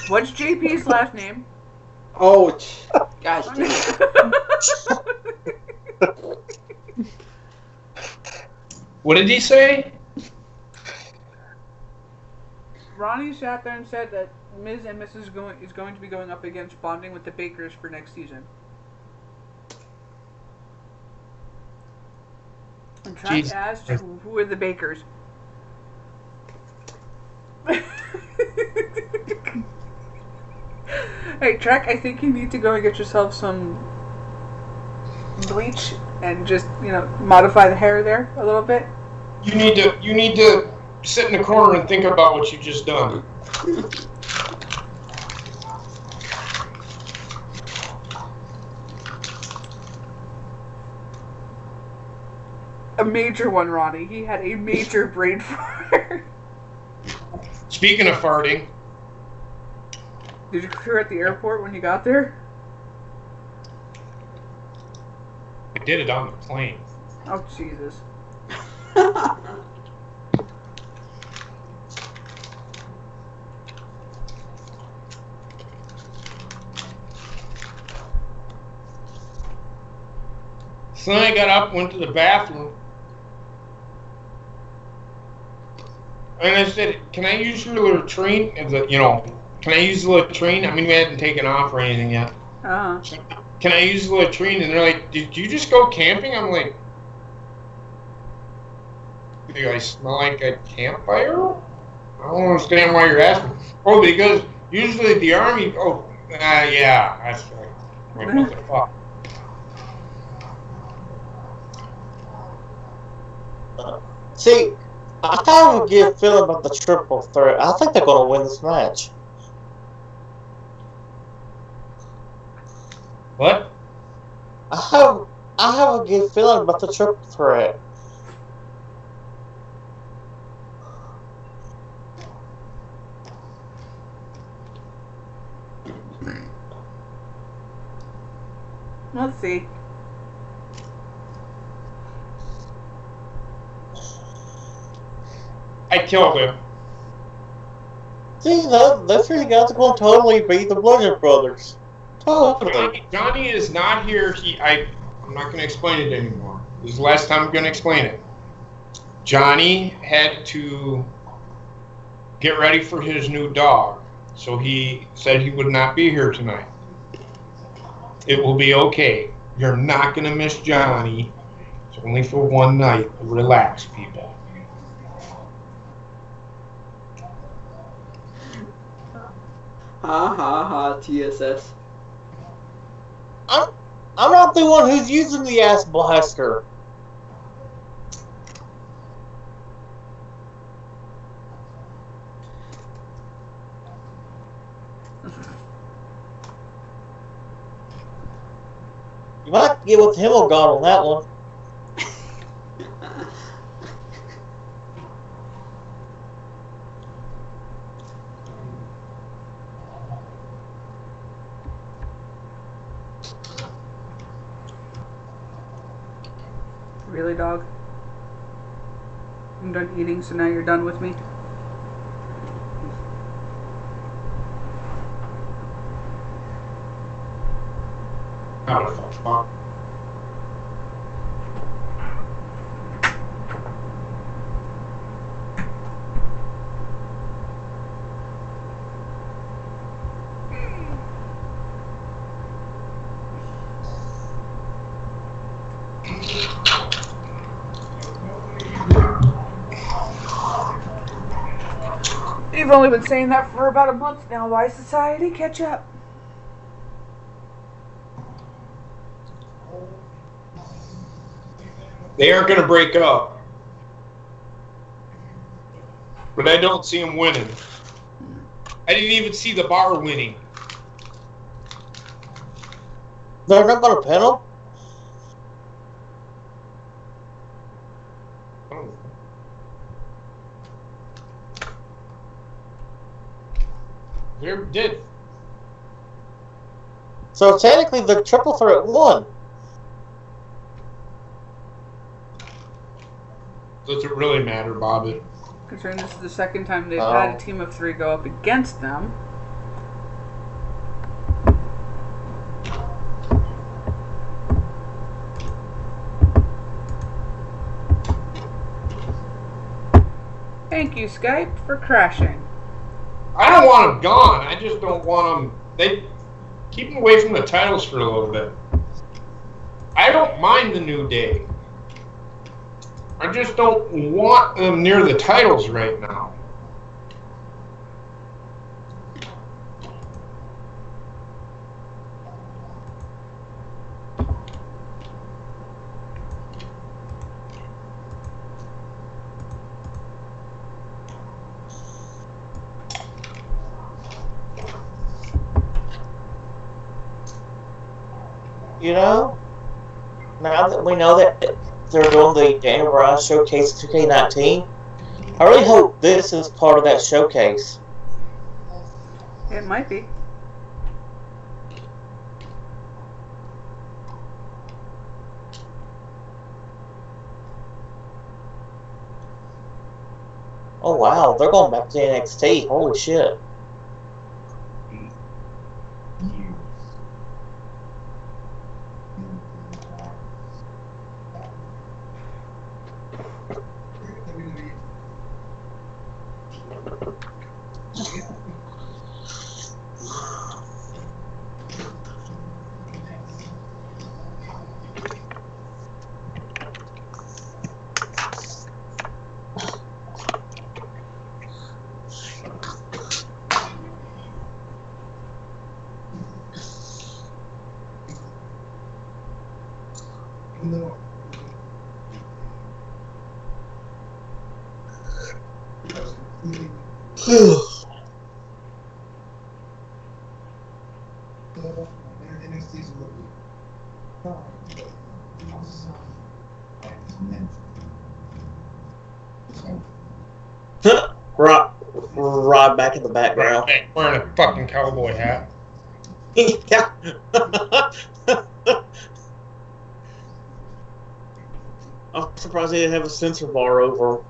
What's JP's last name? Oh, gosh dang it. What did he say? Ronnie sat there and said that Ms. and Mrs. is going to be going up against bonding with the Bakers for next season. And Trek asked, who are the Bakers? Hey, Trek, I think you need to go and get yourself some bleach and just, modify the hair there a little bit. You need to sit in the corner and think about what you just done. A major one, Ronnie. He had a major brain fart. Speaking of farting. Did you clear at the airport when you got there? I did it on the plane. Oh, Jesus. So then I got up, went to the bathroom, And I said, can I use your latrine? Can I use the latrine? I mean, we hadn't taken off or anything yet. Can I use the latrine? And they're like, did you just go camping? I'm like, do I smell like a campfire? I don't understand why you're asking. Oh, because usually the Army, yeah, that's right. What the fuck? See, I have a good feeling about the triple threat. I think they're going to win this match. What? I have a good feeling about the triple threat. Let's see. I killed him. See, those three guys are going to totally beat the Bludgeon Brothers. Totally. Johnny is not here. I'm not going to explain it anymore. This is the last time I'm going to explain it. Johnny had to get ready for his new dog, so he said he would not be here tonight. It will be okay. You're not going to miss Johnny. It's only for one night. Relax, people. Ha ha ha, TSS. I'm not the one who's using the ass blaster. You might have to get with Himmel God on that one. Really, dog? I'm done eating, so now you're done with me? Fuck. You've only been saying that for about a month now. Why, society? Catch up. They aren't going to break up. But I don't see them winning. I didn't even see the bar winning. They're not going to pin him? They did. So technically the triple threat won. Does it really matter, Bobbitt? Considering this is the second time they've had a team of three go up against them. Thank you, Skype, for crashing. I don't want them gone. I just don't want them. They keep them away from the titles for a little bit. I don't mind the New Day. I just don't want them near the titles right now. You know, now that we know that they're doing the Daniel Bryan Showcase 2K19, I really hope this is part of that showcase. It might be. Oh wow, they're going back to NXT. Holy shit. Rod back in the background. Wearing a fucking cowboy hat. Yeah. I'm surprised they didn't have a sensor bar over.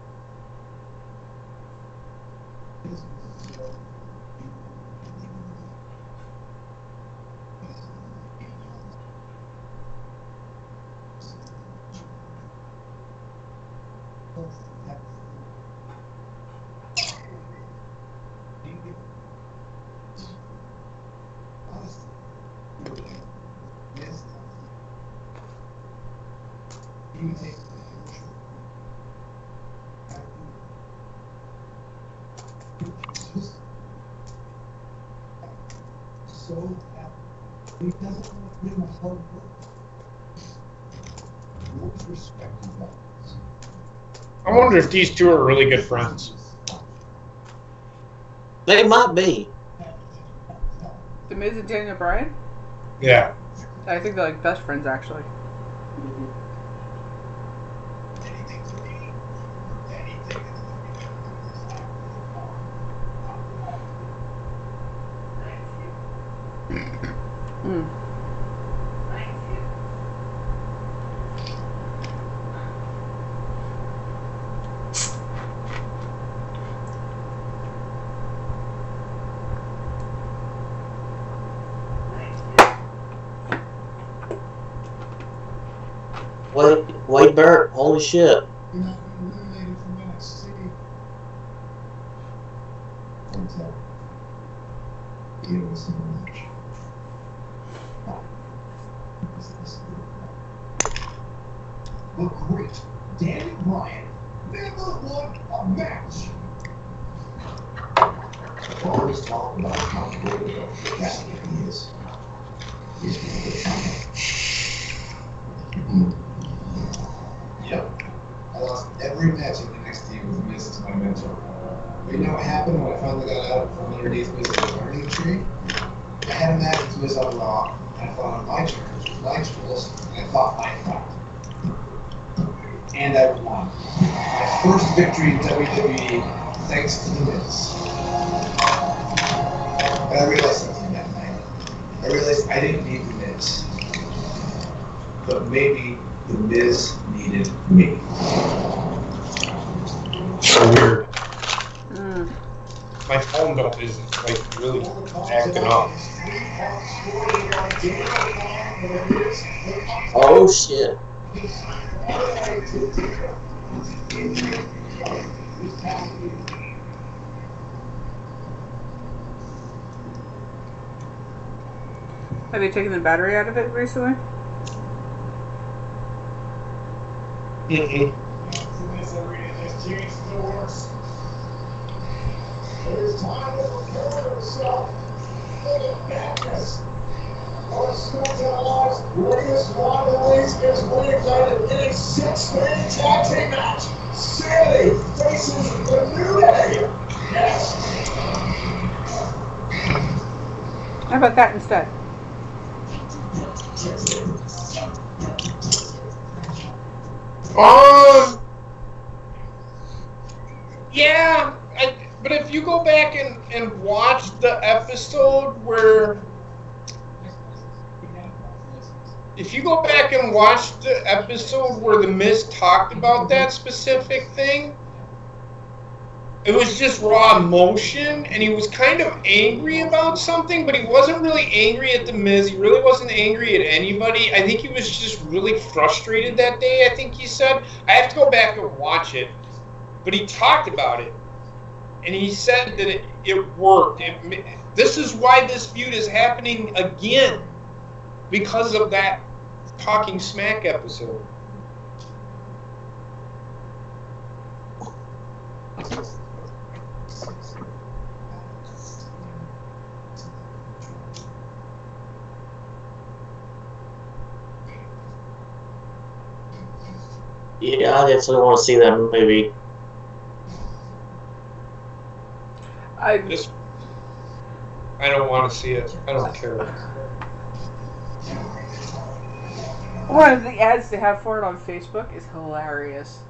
I wonder if these two are really good friends. They might be. The Miz and Daniel Bryan? Yeah. I think they're like best friends, actually. Wade Barrett, holy shit. But great, Daniel Bryan never won a match. Always talk about how great of a wrestler he is. He's one of the champions. Yep. I lost every match in NXT with Miz as my mentor. But you know what happened when I finally got out from underneath Miz's learning tree? I had a match with Miz on Raw, and I fought on my terms with my tools, and I fought my fight. And I won. My first victory in WWE, thanks to The Miz. But I realized something that night. I realized I didn't need The Miz. But maybe The Miz needed me. So weird. My phone bill is like really acting up. Oh shit. Have they taken the battery out of it recently? Mm-mm. It's time to prepare yourself for the madness. Our Smackdown Live's greatest rivalries is reignited in a six-man tag team match. Sanity faces the New Day. Yes. How about that instead? Yeah, but if you go back and watch the episode where... If you go back and watch the episode where The Miz talked about that specific thing, it was just raw emotion, and he was kind of angry about something, but he wasn't really angry at The Miz. He really wasn't angry at anybody. I think he was just really frustrated that day, I think he said. I have to go back and watch it. But he talked about it, and he said that it worked. This is why this feud is happening again, because of that Talking Smack episode. Yeah, I definitely want to see that movie. I don't want to see it. I don't care. One of the ads they have for it on Facebook is hilarious.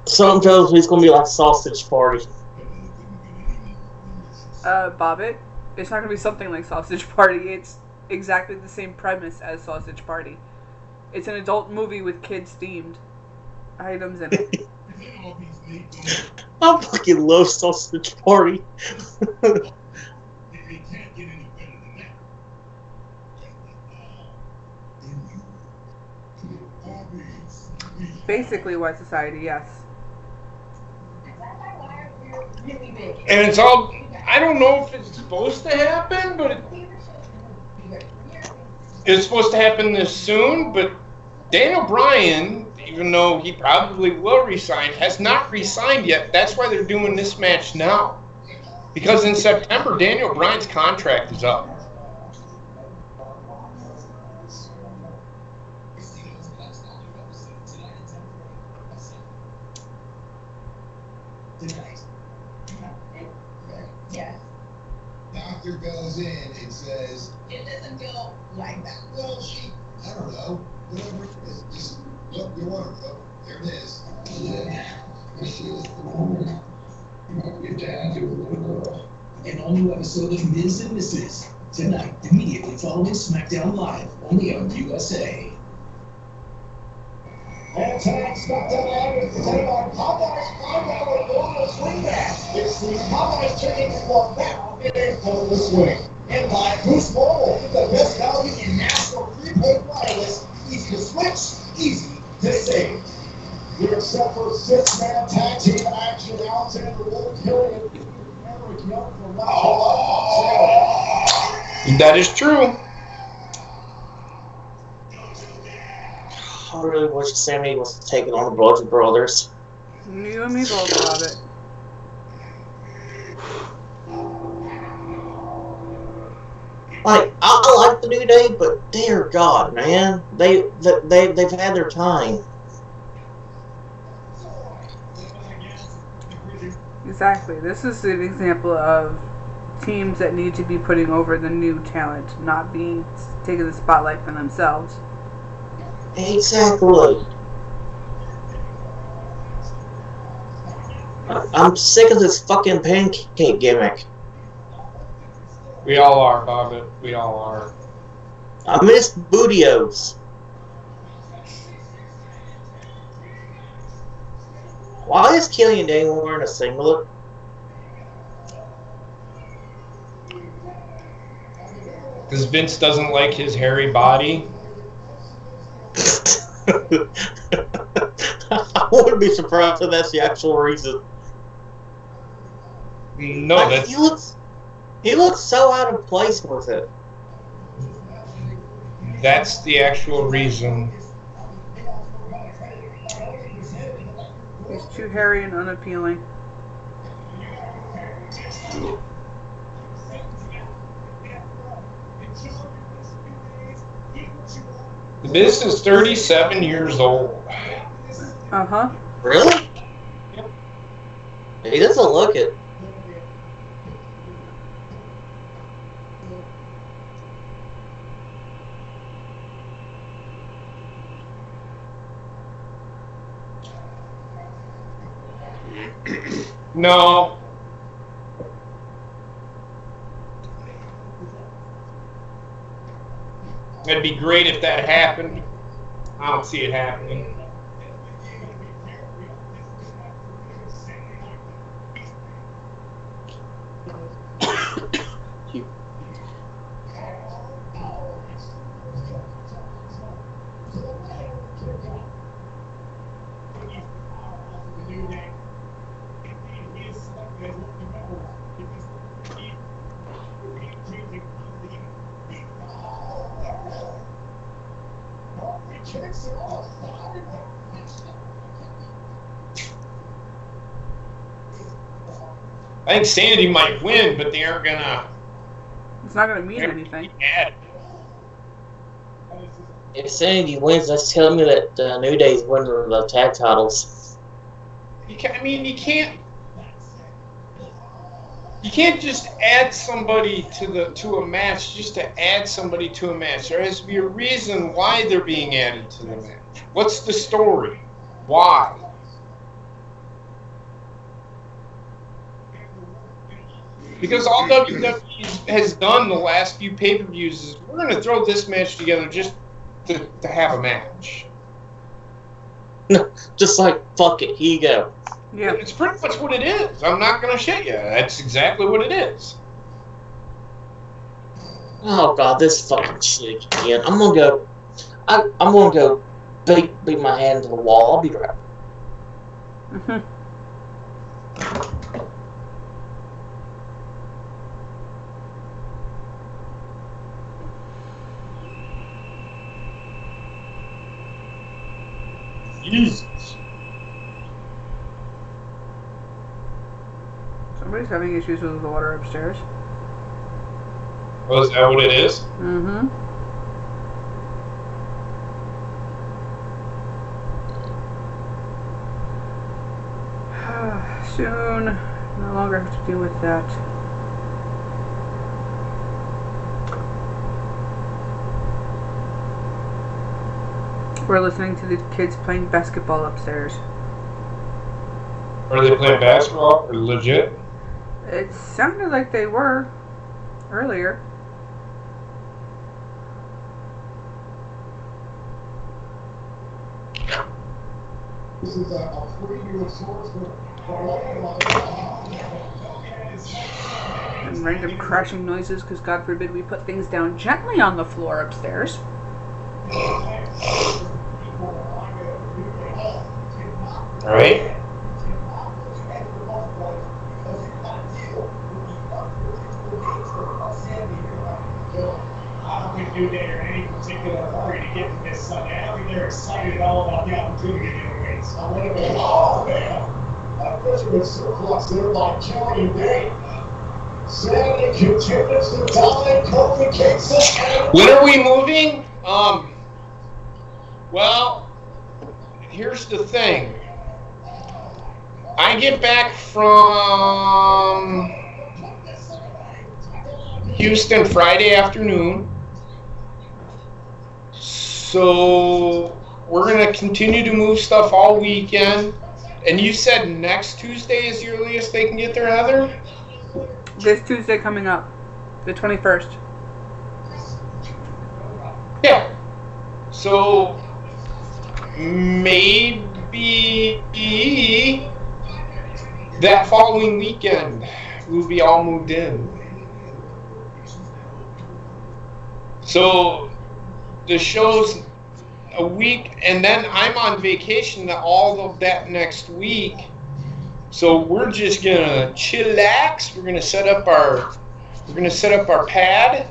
Something tells me it's going to be like Sausage Party. Bobbitt, it's not going to be something like Sausage Party. It's exactly the same premise as Sausage Party. It's an adult movie with kids themed items in it. I fucking love Sausage Party. Basically, White Society, yes. And it's all, I don't know if it's supposed to happen, but it's supposed to happen this soon, but Daniel Bryan, even though he probably will resign, has not resigned yet. That's why they're doing this match now. Because in September, Daniel Bryan's contract is up. Yes. Doctor goes in and says, It doesn't go like that. well, I don't know, whatever it is, just look your wardrobe. There it is. An all-new episode of Ms. and Mrs. Tonight, immediately following Smackdown Live, only on USA. And tonight, Smackdown Live is presented by Popeye's $5 Memorial Swing Match. It's the Popeye's Chicken for now in a total swing. And by Boost Mobile, the best value in national prepaid wireless. Easy to switch, easy to save. We're set for 6-man tag team action. Alexander Wolf, Hilly, and Eric Young from That is true. I really wish Sammy was taking on the Bludgeon Brothers. You and me both love it. Like, I like the New Day, but dear God, man, they've had their time. Exactly. This is an example of teams that need to be putting over the new talent, not being taking the spotlight for themselves. Exactly. I'm sick of this fucking pancake gimmick. We all are, Bobbitt. We all are. I miss Bootios. Why is Killian Dane wearing a singlet? Because Vince doesn't like his hairy body. I wouldn't be surprised if that's the actual reason. No, like, that's... He looks so out of place with it. That's the actual reason. He's too hairy and unappealing. The Miz is 37 years old. Uh-huh. Really? Yep. He doesn't look it. No. It'd be great if that happened. I don't see it happening. I think Sanity might win, but they aren't gonna. It's not going to mean anything. Add. If Sanity wins, that's telling me that New Day's winning the tag titles. You can't just add somebody to a match just to add somebody to a match. There has to be a reason why they're being added to the match. What's the story? Why? Because all WWE has done the last few pay-per-views is we're going to throw this match together just to have a match. Just like, fuck it, here you go. Yeah. It's pretty much what it is. I'm not going to shit you. That's exactly what it is. Oh god, this fucking shit again. I'm gonna go beat my hand into the wall. I'll be right back. Jesus. Somebody's having issues with the water upstairs. Oh, is that what it is? Mm-hmm. Soon, no longer have to deal with that. We're listening to the kids playing basketball upstairs. Are they playing basketball or legit? It sounded like they were earlier. This is a preview source And random crashing noises, because God forbid we put things down gently on the floor upstairs. Right? I don't think New Day are in any particular hurry to get to this Sunday. I don't think they're excited at all about the opportunity to win. So I'm going to go, oh man, Fisherman surplus there by Johnny Day. Sanity continues to dominate Kofi Kingston. When are we moving? Well, here's the thing. I get back from Houston Friday afternoon. So we're going to continue to move stuff all weekend. And you said next Tuesday is the earliest they can get there, Heather? This Tuesday coming up, the 21st. Yeah. So maybe that following weekend we'll be all moved in. So the show's a week, and then I'm on vacation all of that next week. So we're just gonna chillax. We're gonna set up our pad.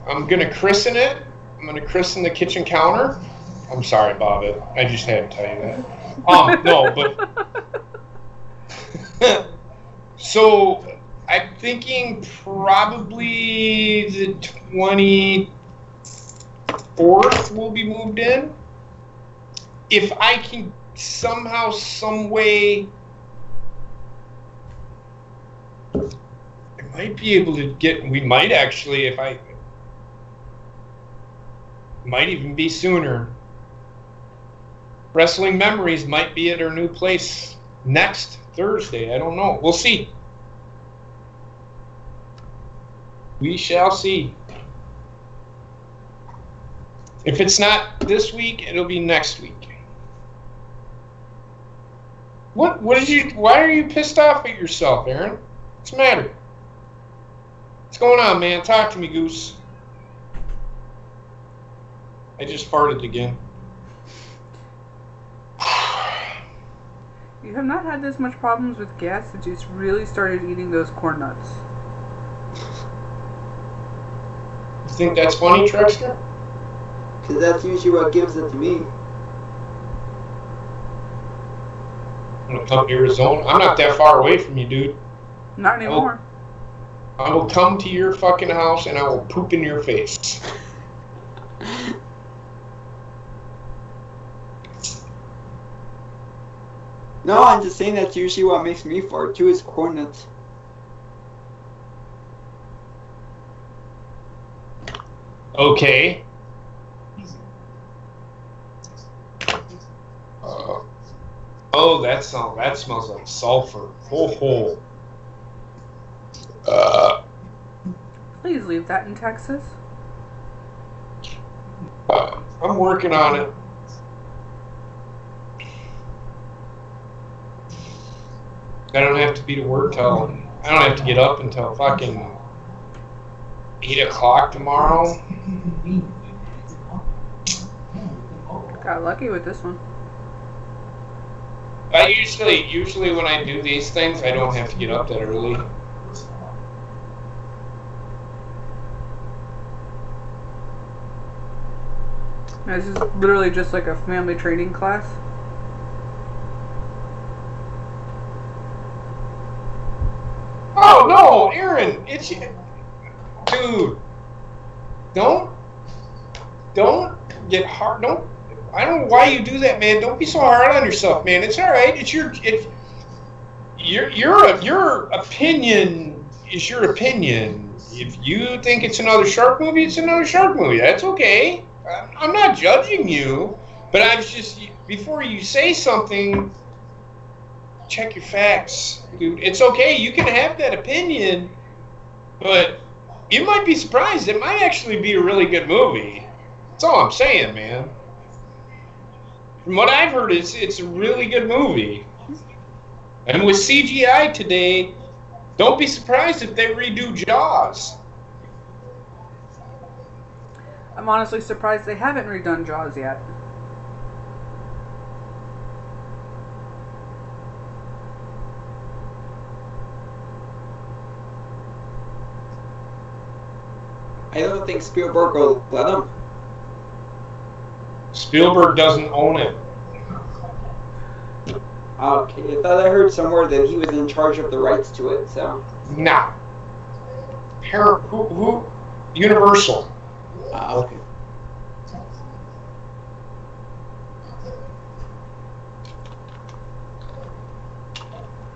I'm gonna christen it. I'm gonna christen the kitchen counter. I'm sorry, Bobbitt. I just had to tell you that. No, but so I'm thinking probably the 24th will be moved in. If I can somehow, some way, I might be able to get, we might actually, if I, might even be sooner. Wrestling Memories might be at our new place next Thursday. I don't know. We'll see. We shall see. If it's not this week, it'll be next week. What did you, why are you pissed off at yourself, Aaron? What's the matter? What's going on, man? Talk to me, Goose. I just farted again. You have not had this much problems with gas since you really started eating those corn nuts. You think that's funny, Trexter? Because that's usually what gives it to me. I'm gonna come to Arizona. I'm not that far away from you, dude. Not anymore. I will come to your fucking house and I will poop in your face. No, I'm just saying that's usually what makes me fart too, is corn nuts. Okay. Oh, that smells like sulfur. Ho ho. Please leave that in Texas. I'm working on it. I don't have to be to work till. I don't have to get up until fucking 8 o'clock tomorrow. Got lucky with this one. I usually when I do these things, I don't have to get up that early. This is literally just like a family training class. Oh no, Aaron, it's dude. Don't get hard. I don't know why you do that, man. Don't be so hard on yourself, man. It's all right. It's your opinion is your opinion. If you think it's another shark movie, it's another shark movie. That's okay. I'm not judging you, but I was just, before you say something, check your facts, dude. It's okay. You can have that opinion, but you might be surprised. It might actually be a really good movie. That's all I'm saying, man. From what I've heard, it's a really good movie. And with CGI today, don't be surprised if they redo Jaws. I'm honestly surprised they haven't redone Jaws yet. I don't think Spielberg will let him. Spielberg doesn't own it. Okay, I thought I heard somewhere that he was in charge of the rights to it, so. Nah. Who? Universal. Okay.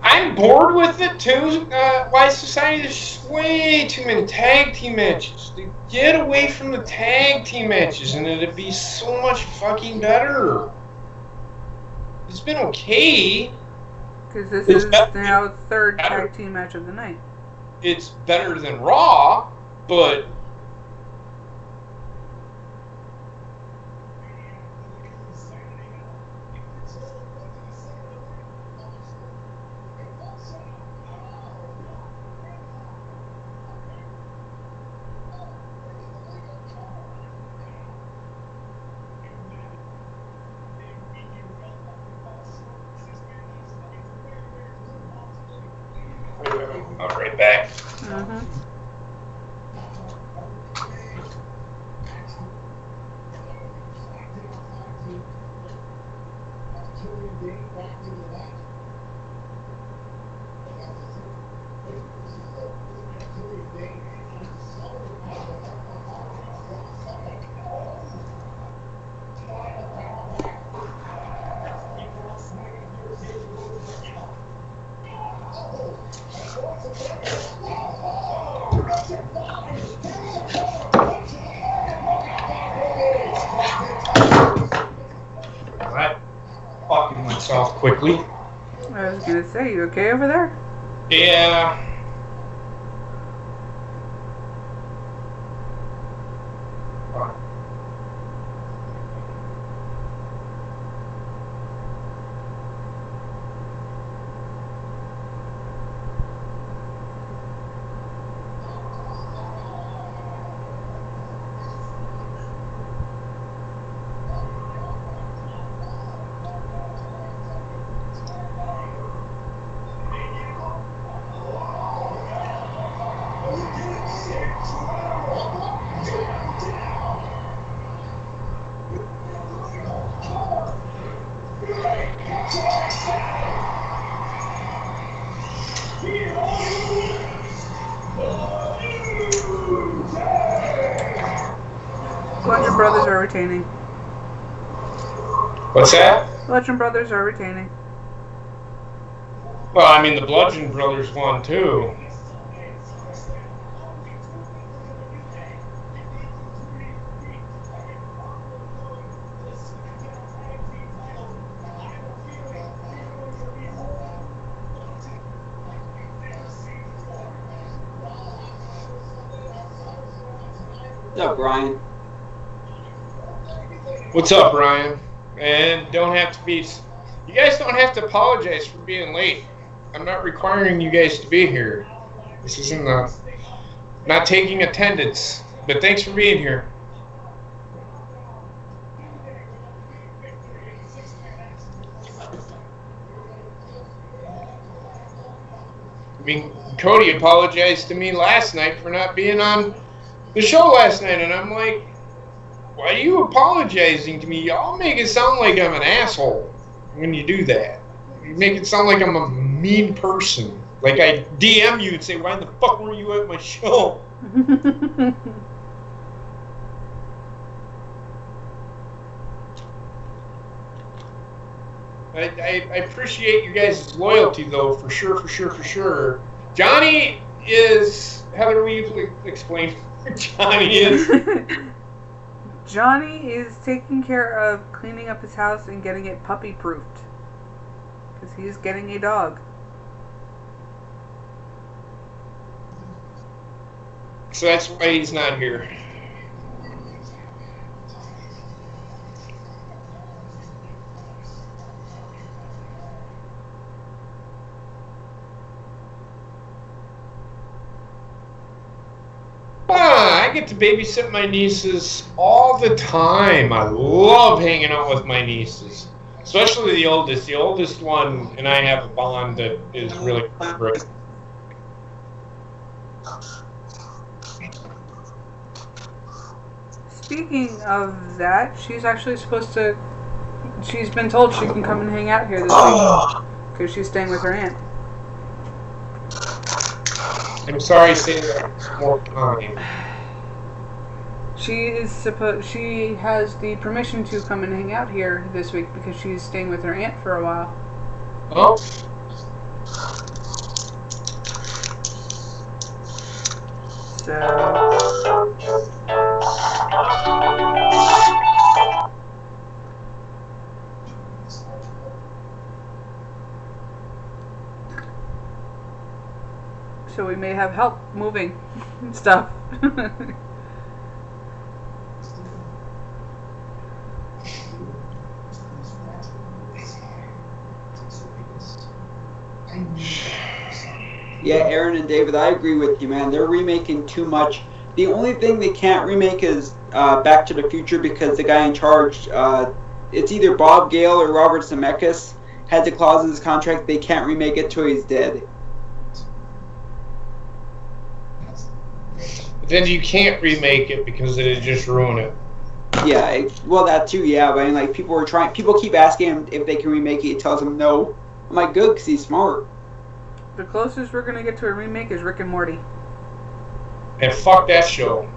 I'm bored with it too. Why Society? There's way too many tag team matches. Get away from the tag team matches, and it'd be so much fucking better. It's been okay. Because this is now third tag team match of the night. It's better than Raw, but I'll be right back. Fucking myself quickly. I was gonna say, you okay over there? Yeah. Brothers are retaining. What's that? Bludgeon Brothers are retaining. Well, I mean, the Bludgeon Brothers won, too. What's up, Brian? What's up, Brian? And don't have to be... You guys don't have to apologize for being late. I'm not requiring you guys to be here. This isn't not taking attendance. But thanks for being here. I mean, Cody apologized to me last night for not being on the show last night, and I'm like, why are you apologizing to me? Y'all make it sound like I'm an asshole when you do that. You make it sound like I'm a mean person. Like I DM you and say, why the fuck were you at my show? I appreciate you guys' loyalty, though, for sure. Johnny is... Heather, will you explain who Johnny is? Johnny is taking care of cleaning up his house and getting it puppy-proofed. Because he's getting a dog. So that's why he's not here. I get to babysit my nieces all the time. I love hanging out with my nieces, especially the oldest. The oldest one and I have a bond that is really great. Speaking of that, she's actually supposed to... She's been told she can come and hang out here this week because she's staying with her aunt. I'm sorry, say that more time. She has the permission to come and hang out here this week because she's staying with her aunt for a while. Oh. So we may have help moving stuff. Yeah, Aaron and David, I agree with you, man. They're remaking too much. The only thing they can't remake is Back to the Future because the guy in charge, it's either Bob Gale or Robert Zemeckis, has a clause in his contract they can't remake it till he's dead. Then you can't remake it because it'd just ruin it. Yeah, well, that too, yeah. But I mean, like, people keep asking him if they can remake it. He tells them no. I'm like, good, because he's smart. The closest we're going to get to a remake is Rick and Morty. And fuck that show.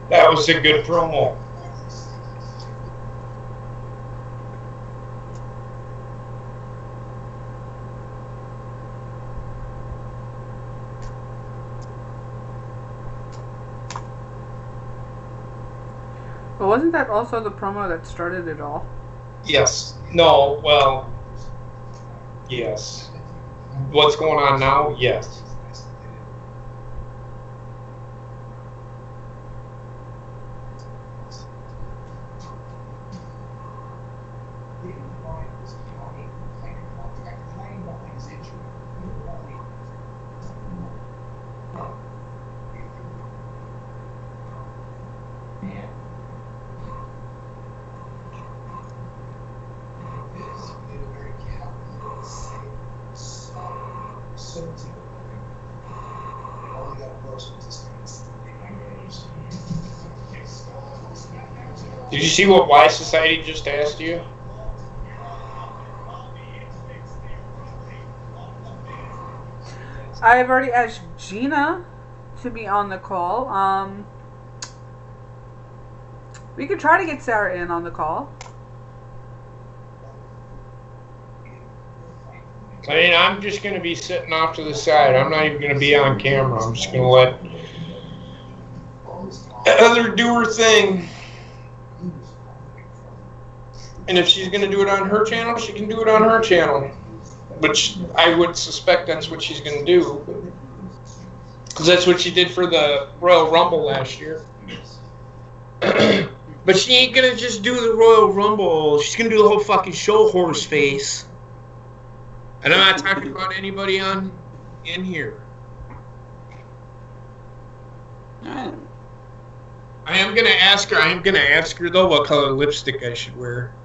That was a good promo. But wasn't that also the promo that started it all? Yes. No, well, yes. What's going on now? Yes. Did you see what Y Society just asked you? I've already asked Gina to be on the call. We could try to get Sarah in on the call. I mean, I'm just going to be sitting off to the side. I'm not even going to be on camera. I'm just going to let Heather do her thing. And if she's going to do it on her channel, she can do it on her channel. Which I would suspect that's what she's going to do. Because that's what she did for the Royal Rumble last year. But she ain't going to just do the Royal Rumble. She's going to do the whole fucking show, horse face. And I'm not talking about anybody in here. I am going to ask her, though, what color lipstick I should wear.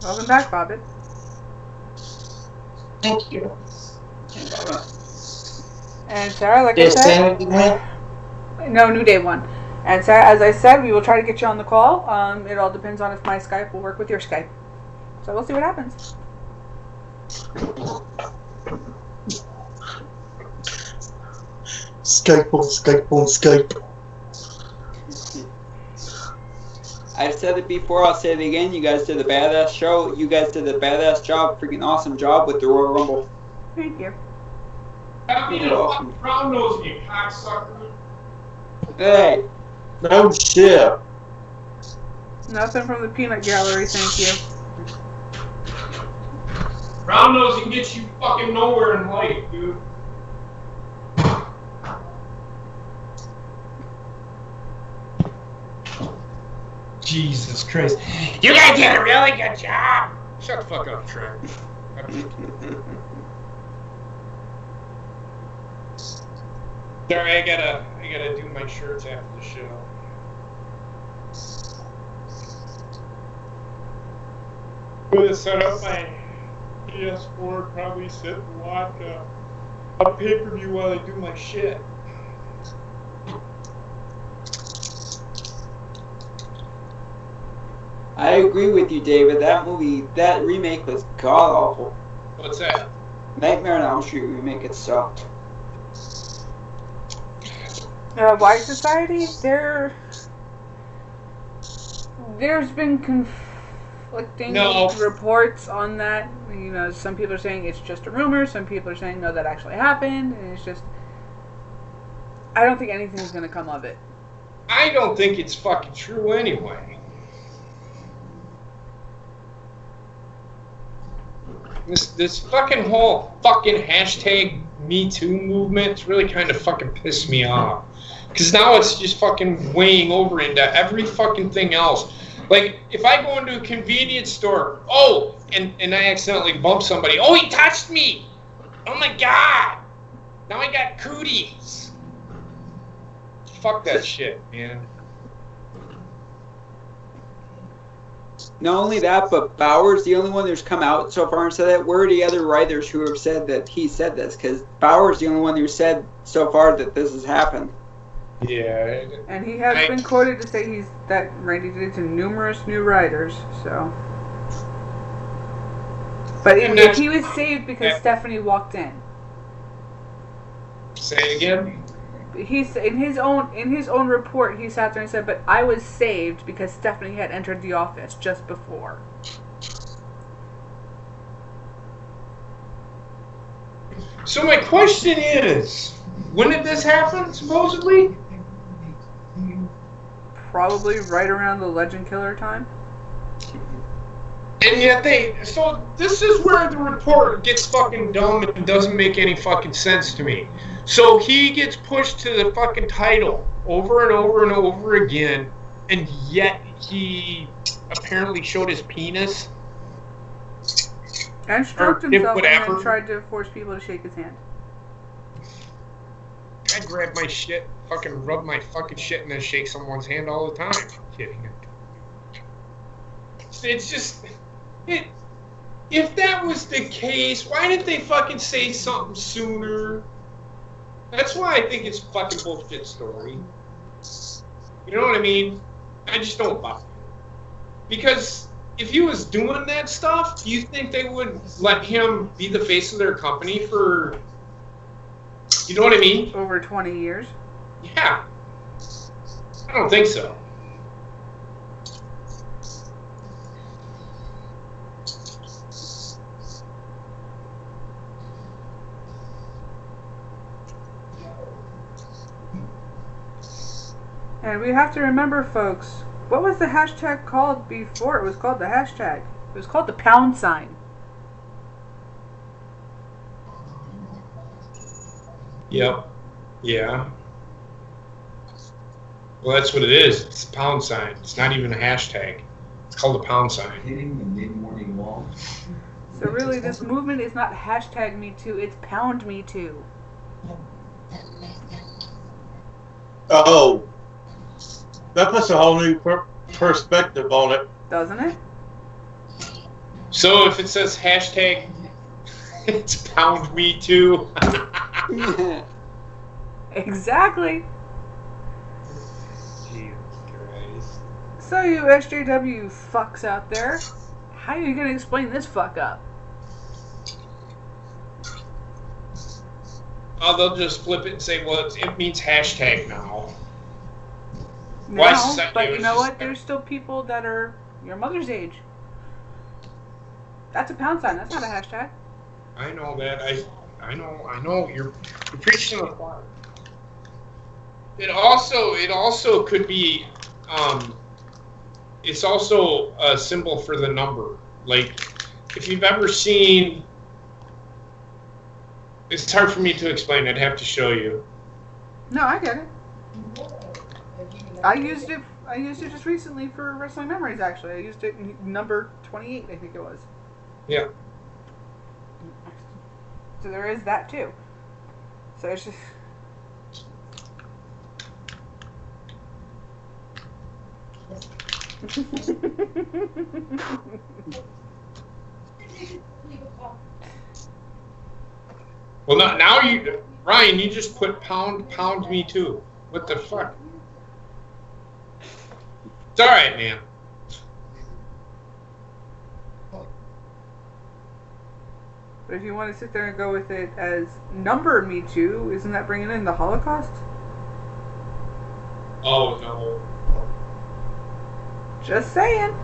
Welcome back, Bobbitt. Thank you. And Sarah, like I Did said, Sanity win? no, New Day won. And Sarah, as I said, we will try to get you on the call. It all depends on if my Skype will work with your Skype. So we'll see what happens. Skype on Skype on Skype. I've said it before, I'll say it again. You guys did a badass show. You guys did a badass job, freaking awesome job with the Royal Rumble. Thank you. Have me a fucking brown nose, you cocksucker. Hey. No shit. Nothing from the peanut gallery, thank you. Brown nose can get you fucking nowhere in life, dude. Jesus Christ. You guys did a really good job. Shut the fuck up, Trek. Sorry, I gotta do my shirts after the show. I'm gonna set up my PS4, probably sit and watch a pay-per-view while I do my shit. I agree with you, David. That movie, that remake was god awful. What's that? Nightmare on Elm Street remake, it sucked. Y Society, there's been conflicting reports on that. You know, some people are saying it's just a rumor. Some people are saying no, that actually happened. And it's just, I don't think anything's going to come of it. I don't think it's fucking true anyway. This fucking whole fucking hashtag Me Too movement's really kind of fucking pissed me off. Because now it's just fucking weighing over into every fucking thing else. Like, if I go into a convenience store, and I accidentally bump somebody, he touched me! Oh my god! Now I got cooties! Fuck that shit, man. Not only that, but Bauer's the only one who's come out so far and said that. Where are the other writers who have said that he said this? Because Bauer's the only one who said so far that this has happened. Yeah. And he has been quoted to say that Randy did it to numerous new writers, so. But he was saved because Stephanie walked in. Say it again? He's in his own report. He sat there and said, "But I was saved because Stephanie had entered the office just before." So my question is, when did this happen? Supposedly? Probably right around the Legend Killer time. And yet so this is where the report gets fucking dumb and doesn't make any fucking sense to me. So he gets pushed to the fucking title over and over and over again, and yet he apparently showed his penis. And stroked Or himself and whatever. then tried to force people to shake his hand. I grab my shit, fucking rub my fucking shit, and then shake someone's hand all the time. Kidding. It's just, if that was the case, why didn't they fucking say something sooner? That's why I think it's a fucking bullshit story. You know what I mean? I just don't buy it. Because if he was doing that stuff, do you think they would let him be the face of their company for, you know what I mean? Over 20 years? Yeah. I don't think so. And we have to remember, folks, what was the hashtag called before? It was called the hashtag. It was called the pound sign. Yep. Yeah. Well, that's what it is. It's a pound sign. It's not even a hashtag. It's called a pound sign. Hitting the mid-morning wall. So really, this movement is not hashtag Me Too, it's pound Me Too. Oh. That puts a whole new perspective on it. Doesn't it? So if it says hashtag, it's pound me too. Exactly. Jesus Christ. So you SJW fucks out there, how are you going to explain this fuck up? Oh, they'll just flip it and say, well, it means hashtag now. No, Why society but you was know just- what? There's still people that are your mother's age. That's a pound sign. That's not a hashtag. I know that. I know. You're preaching to the choir. It also could be, it's also a symbol for the number. Like, if you've ever seen, it's hard for me to explain. I'd have to show you. No, I get it. I used it just recently for Wrestling Memories, actually. I used it in number 28, I think it was. Yeah. So there is that, too. So it's just... Well, now you, Ryan, you just put pound me too. What the fuck? It's all right, man. But if you want to sit there and go with it as number Me Too, isn't that bringing in the Holocaust? Oh no. Just saying.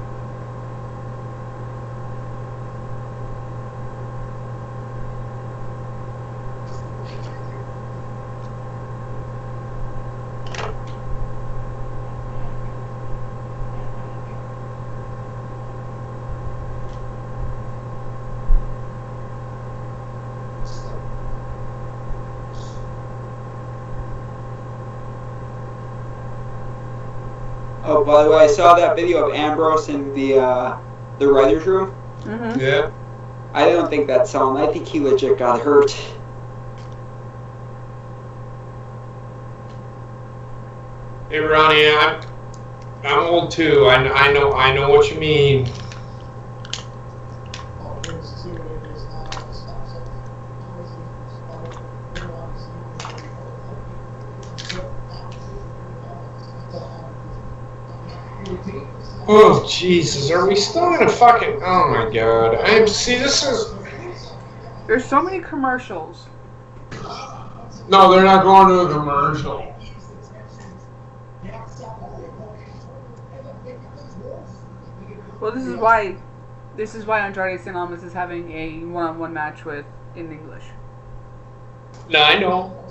Oh, by the way, I saw that video of Ambrose in the writer's room. Mm-hmm. Yeah. I don't think that's on. I think he legit got hurt. Hey, Ronnie, I'm old too. I know what you mean. Oh Jesus, are we still in a fucking? Oh my God! This is. There's so many commercials. No, they're not going to a commercial. Well, this is why Andrade St. Almas is having a one-on-one match with in English. No, I know.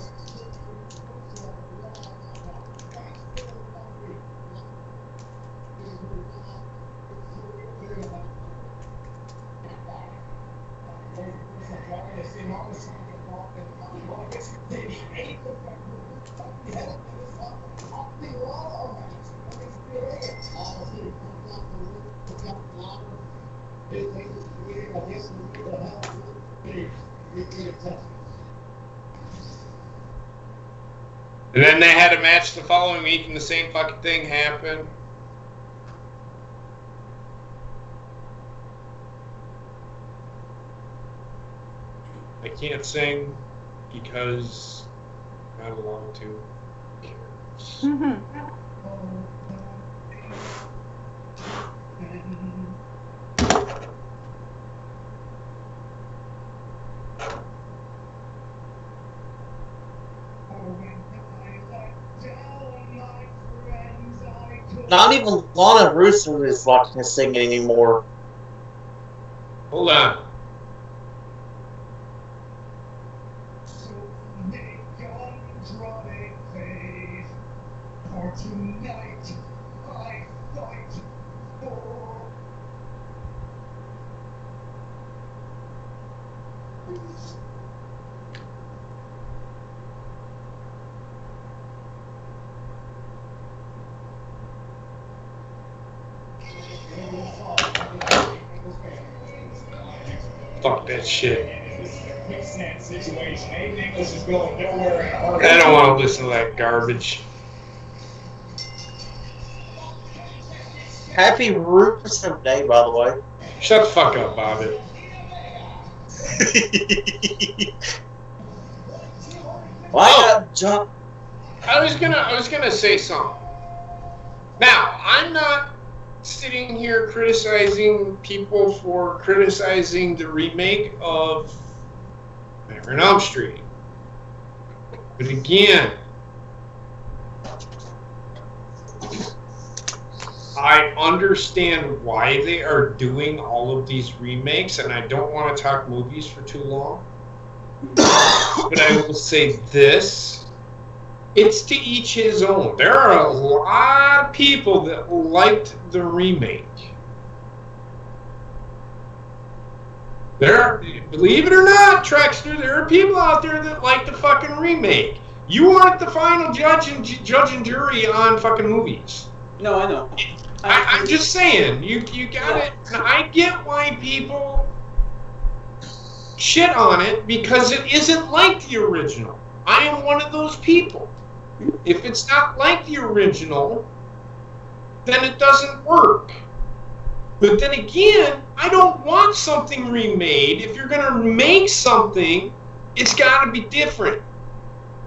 And then they had a match the following week, and the same fucking thing happened. I can't sing because I'm not allowed to. Who cares? Not even Lana Russo is watching us singing anymore. Hold on. Fuck that shit. I don't want to listen to that garbage. Happy Russo Day, by the way. Shut the fuck up, Bobbitt. I was gonna say something. Now, I'm not sitting here criticizing people for criticizing the remake of Nightmare on Elm Street. But again, I understand why they are doing all of these remakes, and I don't want to talk movies for too long. But I will say this. It's to each his own. There are a lot of people that liked the remake. Believe it or not, Trexter, there are people out there that like the fucking remake. You aren't the final judge and jury on fucking movies. No, I know. I'm just saying, you got it. I get why people shit on it because it isn't like the original. I am one of those people. If it's not like the original, then it doesn't work. But then again, I don't want something remade. If you're going to make something, it's got to be different.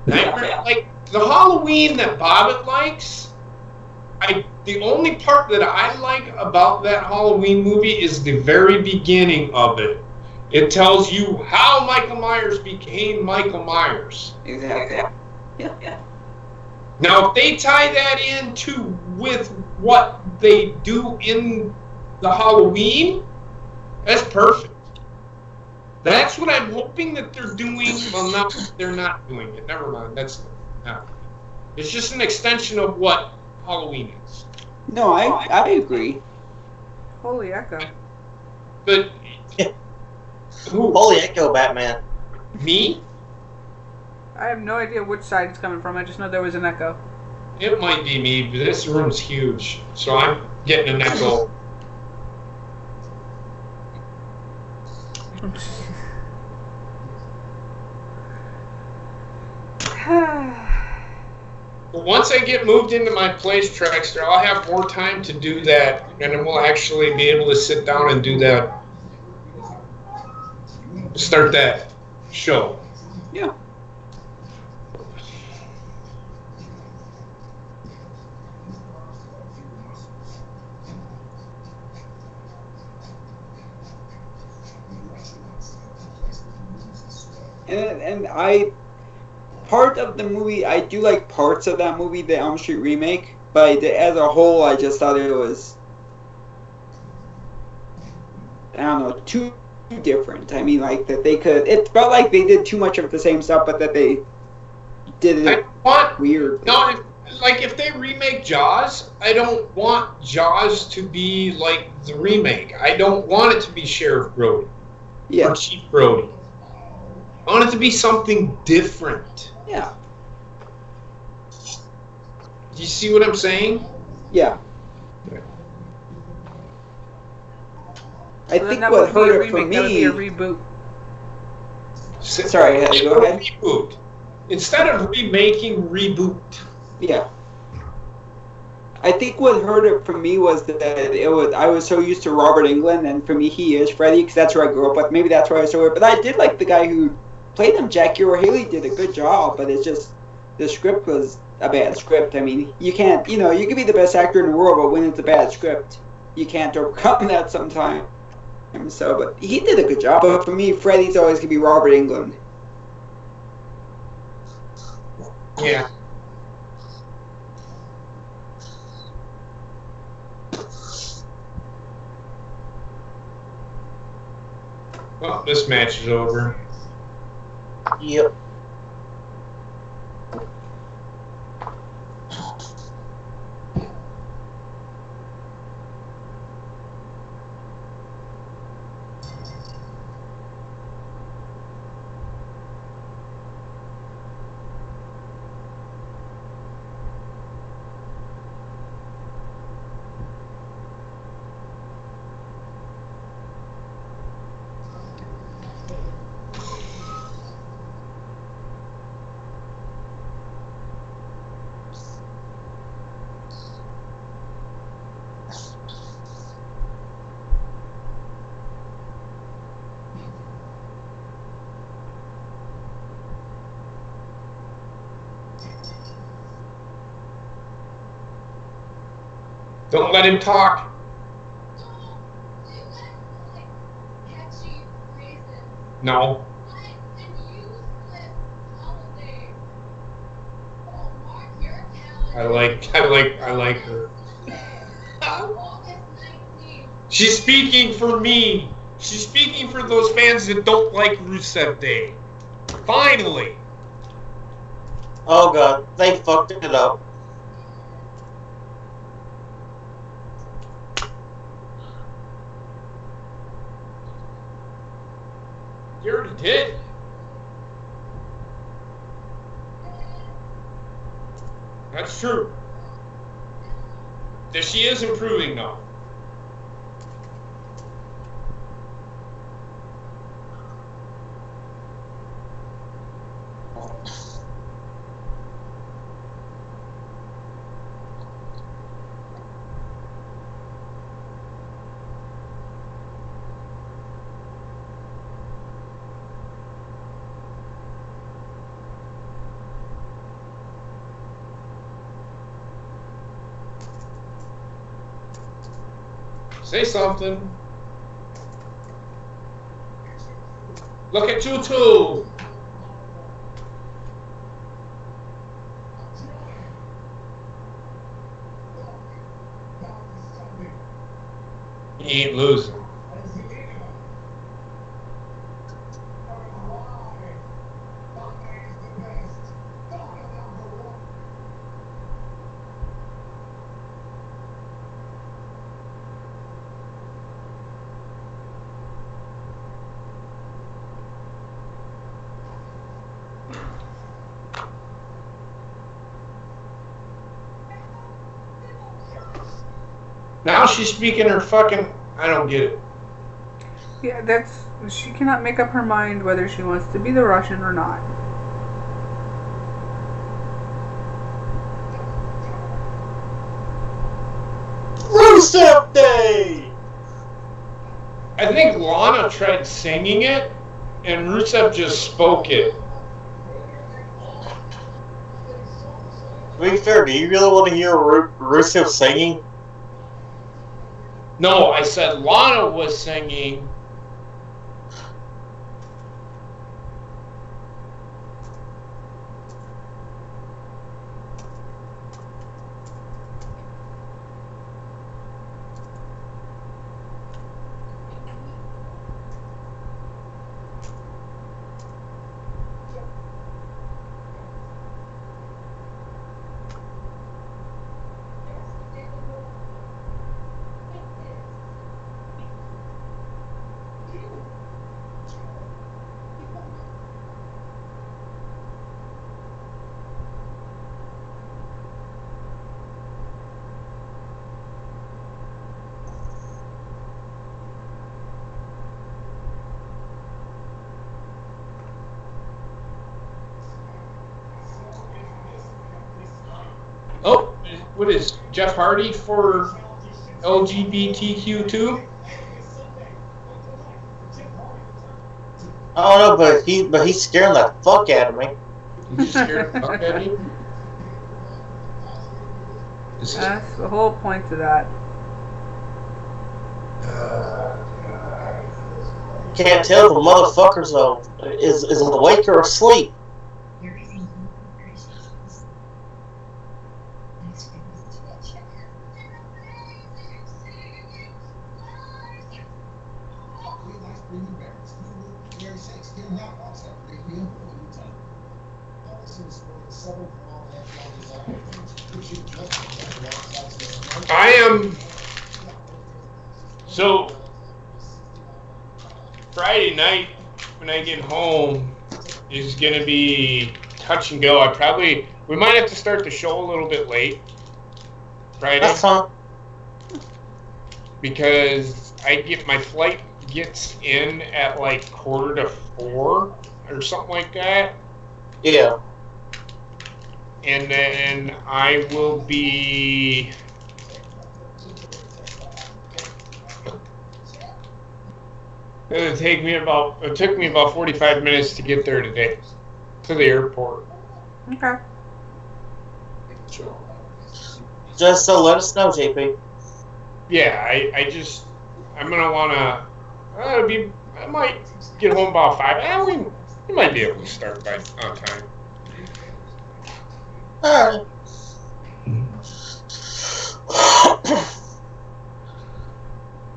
Like the Halloween that Bobbitt likes, the only part that I like about that Halloween movie is the very beginning of it. It tells you how Michael Myers became Michael Myers. Exactly. Yeah. Now, if they tie that into with what they do in the Halloween, that's perfect. That's what I'm hoping that they're doing. Well, no, they're not doing it. Never mind. It's just an extension of what Halloween is. No, I agree. Holy echo. But who? Holy echo, Batman. Me? I have no idea which side it's coming from. I just know there was an echo. It might be me, but this room's huge, so I'm getting an echo. But once I get moved into my place, Trexter, I'll have more time to do that, and then we'll actually be able to sit down and do that. Start that show. Yeah. And part of the movie, I do like parts of that movie, the Elm Street remake, but as a whole, I just thought it was, I don't know, too different. I mean, like, that they could, it felt like they did too much of the same stuff, but that they did it weird. No, if they remake Jaws, I don't want Jaws to be like the remake. I don't want it to be Sheriff Brody or Chief Brody. I want it to be something different. Yeah. Do you see what I'm saying? Yeah. I So then think that what would be a hurt it for remake. That would be a me. reboot. Sorry, Heather, go ahead. Reboot. Instead of remaking, reboot. Yeah. I think what hurt it for me was that I was so used to Robert Englund, and for me he is Freddy because that's who I grew up with. Maybe that's why I saw it. But I did like the guy who played him. Jackie Earle Haley did a good job, but it's just the script was a bad script. I mean, you can't, you can be the best actor in the world, but when it's a bad script, you can't overcome that sometimes. So, but he did a good job. But for me, Freddy's always gonna be Robert Englund. Yeah. Well, this match is over. Yep. Don't let him talk. No. I like her. She's speaking for me. She's speaking for those fans that don't like Rusev Day. Finally. Oh god, they fucked it up. You already did. That's true. That she is improving though. Say something. Look at you two. He ain't losing. Now she's speaking her fucking... I don't get it. Yeah, she cannot make up her mind whether she wants to be the Russian or not. Rusev Day! I think Lana tried singing it, and Rusev just spoke it. To be fair, do you really want to hear Rusev singing? No, I said Lana was singing. what is Jeff Hardy for LGBTQ too? I don't know, but he's scaring the fuck out of me. He's scared the fuck out of you? That's the whole point to that. Can't tell if the motherfucker's is awake or asleep. I am. So, Friday night when I get home is going to be touch and go. We might have to start the show a little bit late Friday. That's fine. Because my flight gets in at like 3:45 or something like that. Yeah. And then I will be. It took me about 45 minutes to get there today, to the airport. Okay. Just so let us know, JP. Yeah, I'm gonna wanna. I might get home about 5. We might be able to start on time. Alright.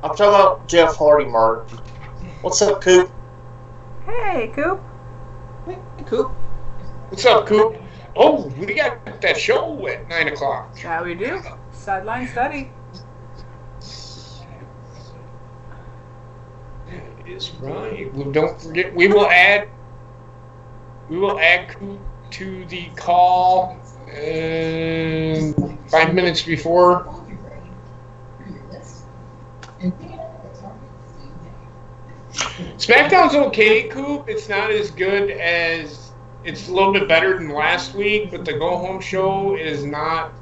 I'm talking about Jeff Hardy, Mark. What's up, Coop? Hey, Coop. Hey, Coop. What's up, Coop? Oh, we got that show at 9 o'clock. Yeah, we do. Sideline study. That is right. Well, don't forget, we will add Coop to the call 5 minutes before. SmackDown's okay, Coop. It's not as good as... It's a little bit better than last week, but the go-home show is not...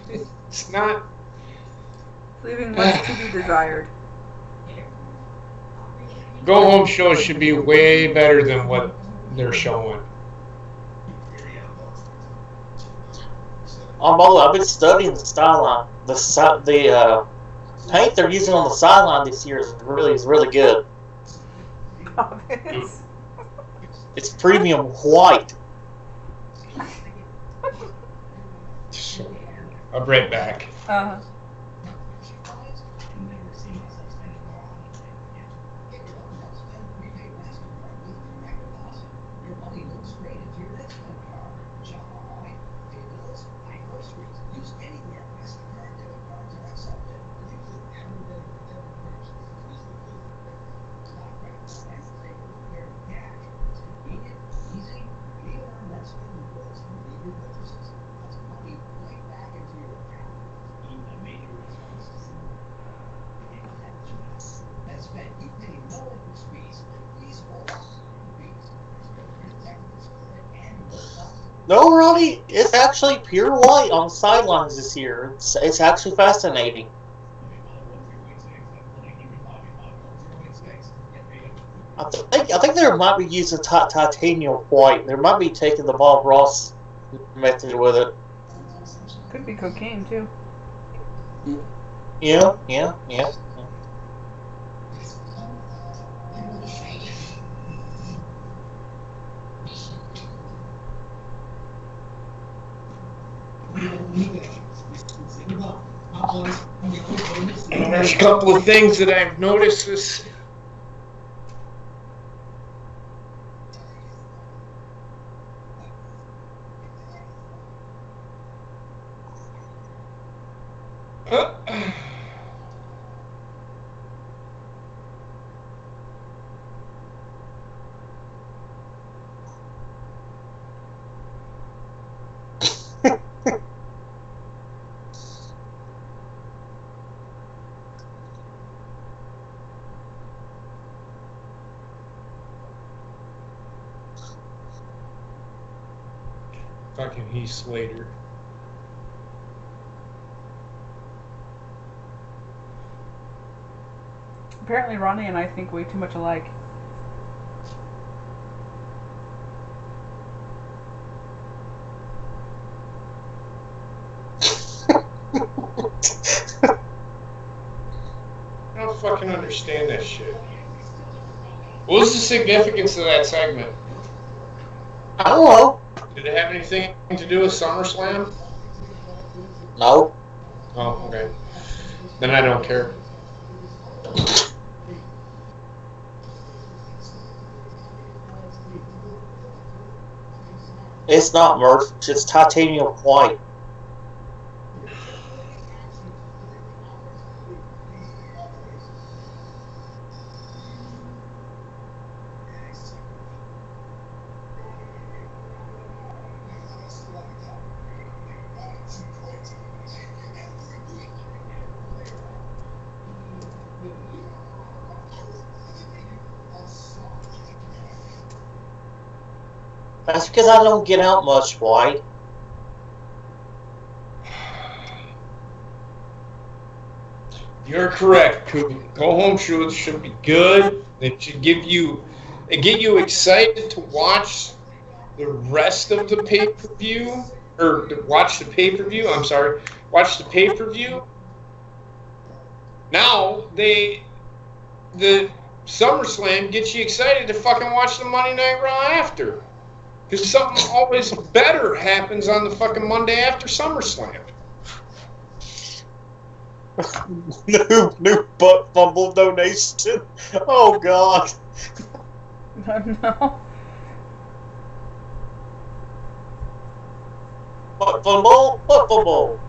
It's not... Leaving much to be desired. Go-home shows should be way better than what they're showing. I've been studying the sideline. The paint they're using on the sideline this year is really good. Oh, it's premium white. I'll be right back. Uh-huh. No, Roddy, it's actually pure white on the sidelines this year. It's actually fascinating. I think they might be using titanium white. They might be taking the Bob Ross method with it. Could be cocaine too. Yeah. There's a couple of things that I've noticed this. Fucking Heath Slater. Apparently Ronnie and I think way too much alike. I don't fucking understand that shit. What was the significance of that segment? I don't know. Did it have anything to do with SummerSlam? No. Oh, okay. Then I don't care. It's not merch, it's titanium white. That's because I don't get out much, White. You're correct. Go home shows should be good. It should get you excited to watch the rest of the pay-per-view, or to watch the pay-per-view. I'm sorry, watch the pay-per-view. Now the SummerSlam gets you excited to fucking watch the Monday Night Raw after. Because something always better happens on the fucking Monday after SummerSlam. new butt fumble donation. Oh God. No. Butt fumble. Butt fumble.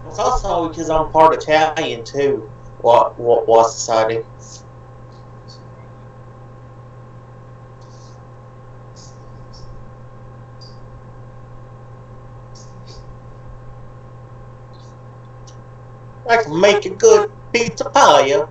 It's also because I'm part Italian too. What society? I can make a good pizza pie.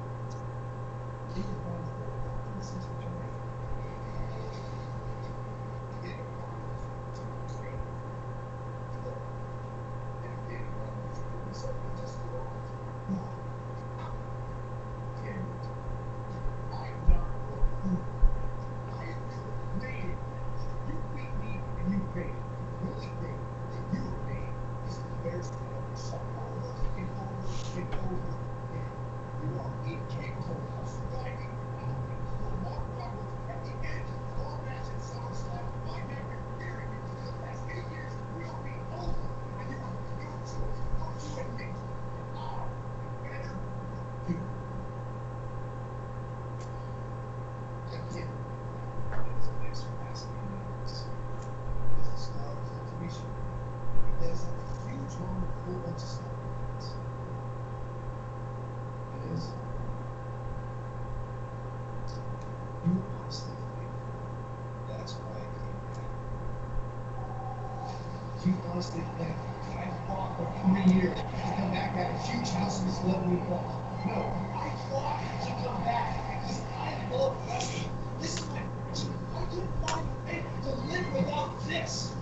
honestly think I fought for 3 years to come back at a huge house and just let me fall. No, I fought to come back because I love wrestling. This is my passion. I couldn't find a way to live without this.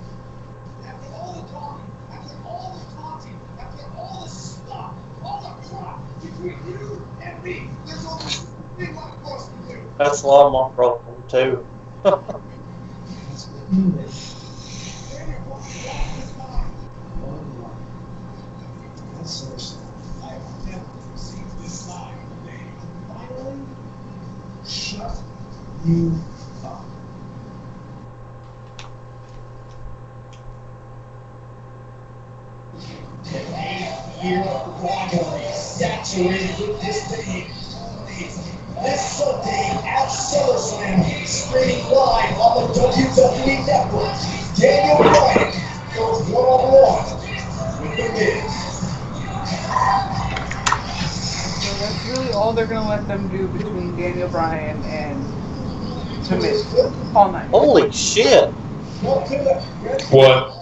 After all the talking, after all the taunting, after all the stuff, all the crap between you and me, there's only one thing left for us to do. That's a lot more problem too. Shut you up. Here, Guatemala, saturated with this day. This Sunday at SummerSlam, streaming live on the WWE Network. Daniel Bryan goes they're going to let them do between Daniel Bryan and The Miz all night. Holy shit! What?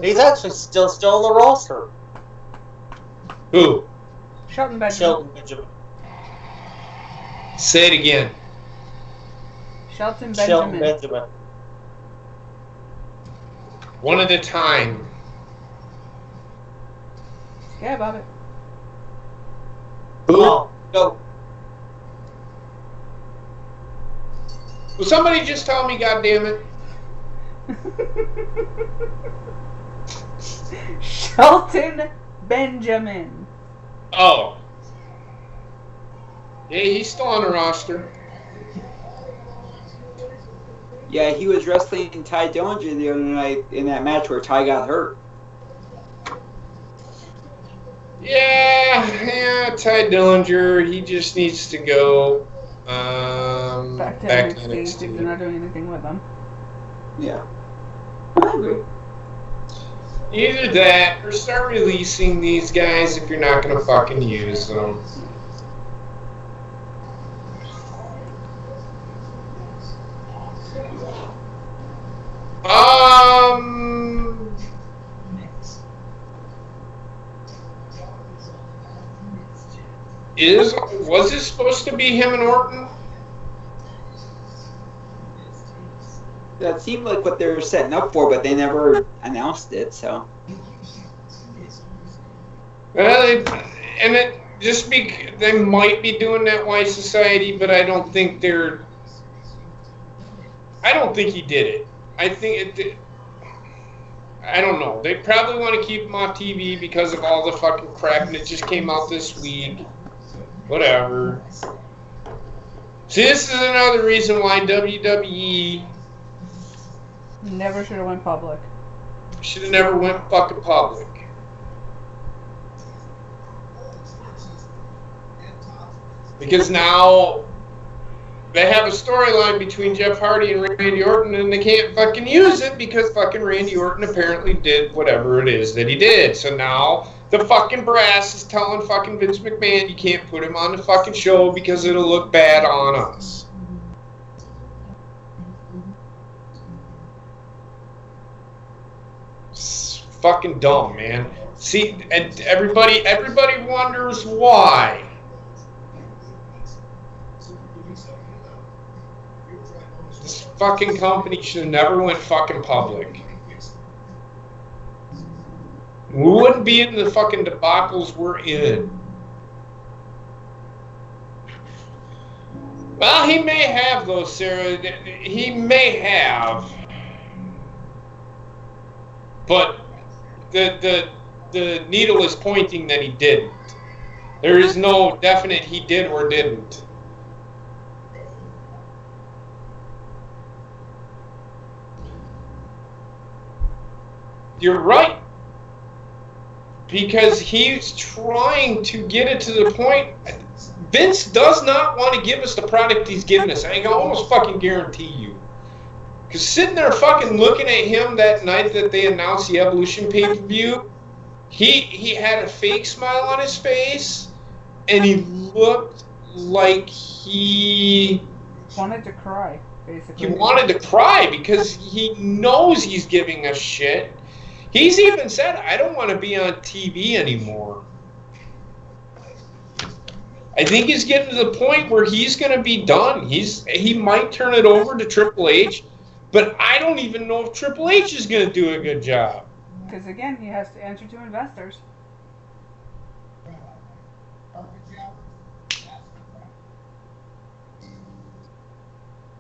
He's actually still on the roster. Who? Shelton Benjamin. Shelton Benjamin. Say it again. Shelton Shelton Benjamin. Benjamin. One at a time. Yeah, Bobbitt. Who? Oh, go. Will somebody just tell me, goddammit? Shelton Benjamin. Oh. Yeah, he's still on the roster. Yeah, he was wrestling Ty Dillinger the other night in that match where Ty got hurt. Yeah, Ty Dillinger, he just needs to go Back to back to NXT if they're NXT. not doing anything with them. Yeah. I agree. Either that, or start releasing these guys if you're not gonna fucking use them. Was it supposed to be him and Orton? That seemed like what they were setting up for, but they never announced it, so. Well, they might be doing that Y Society, but I don't think they're. I don't think he did it. I think it. I don't know. They probably want to keep him off TV because of all the fucking crap, and it just came out this week. Whatever. See, this is another reason why WWE Never should have went public. should have never went fucking public. Because now they have a storyline between Jeff Hardy and Randy Orton, and they can't fucking use it because fucking Randy Orton apparently did whatever it is that he did. So now the fucking brass is telling fucking Vince McMahon you can't put him on the fucking show because it'll look bad on us. It's fucking dumb, man. See, and everybody wonders why. This fucking company should have never went fucking public. We wouldn't be in the fucking debacles we're in. Well, he may have, though, Sarah. He may have. But the needle is pointing that he didn't. There is no definite he did or didn't. You're right. Because he's trying to get it to the point. Vince does not want to give us the product he's giving us. I can almost fucking guarantee you. Because sitting there fucking looking at him that night that they announced the Evolution pay-per-view, he had a fake smile on his face, and he looked like he wanted to cry, basically. He wanted to cry because he knows he's giving us shit. He's even said, I don't want to be on TV anymore. I think he's getting to the point where he's going to be done. He might turn it over to Triple H, but I don't even know if Triple H is going to do a good job. Because, again, he has to answer to investors.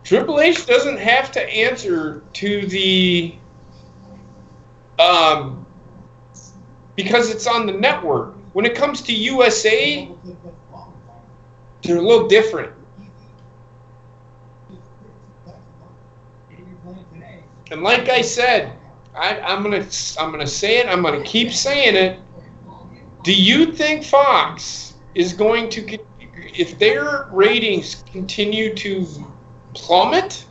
Triple H doesn't have to answer to the... because it's on the network. When it comes to USA, they're a little different. And like I said, I'm gonna say it. I'm gonna keep saying it. Do you think Fox is going to, if their ratings continue to plummet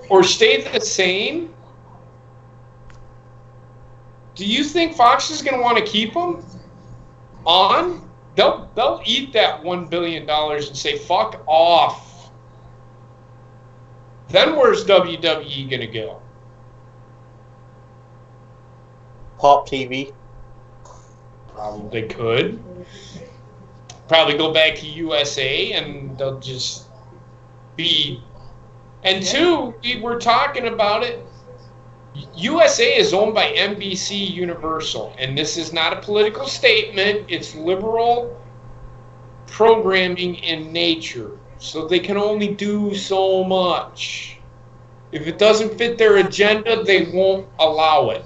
or stay the same? Do you think Fox is going to want to keep them on? they'll eat that $1 billion and say, fuck off. Then where's WWE going to go? Pop TV. They could. Probably go back to USA and they'll just be... And two, we were talking about it. USA is owned by NBC Universal, and this is not a political statement. It's liberal programming in nature, so they can only do so much. If it doesn't fit their agenda, they won't allow it.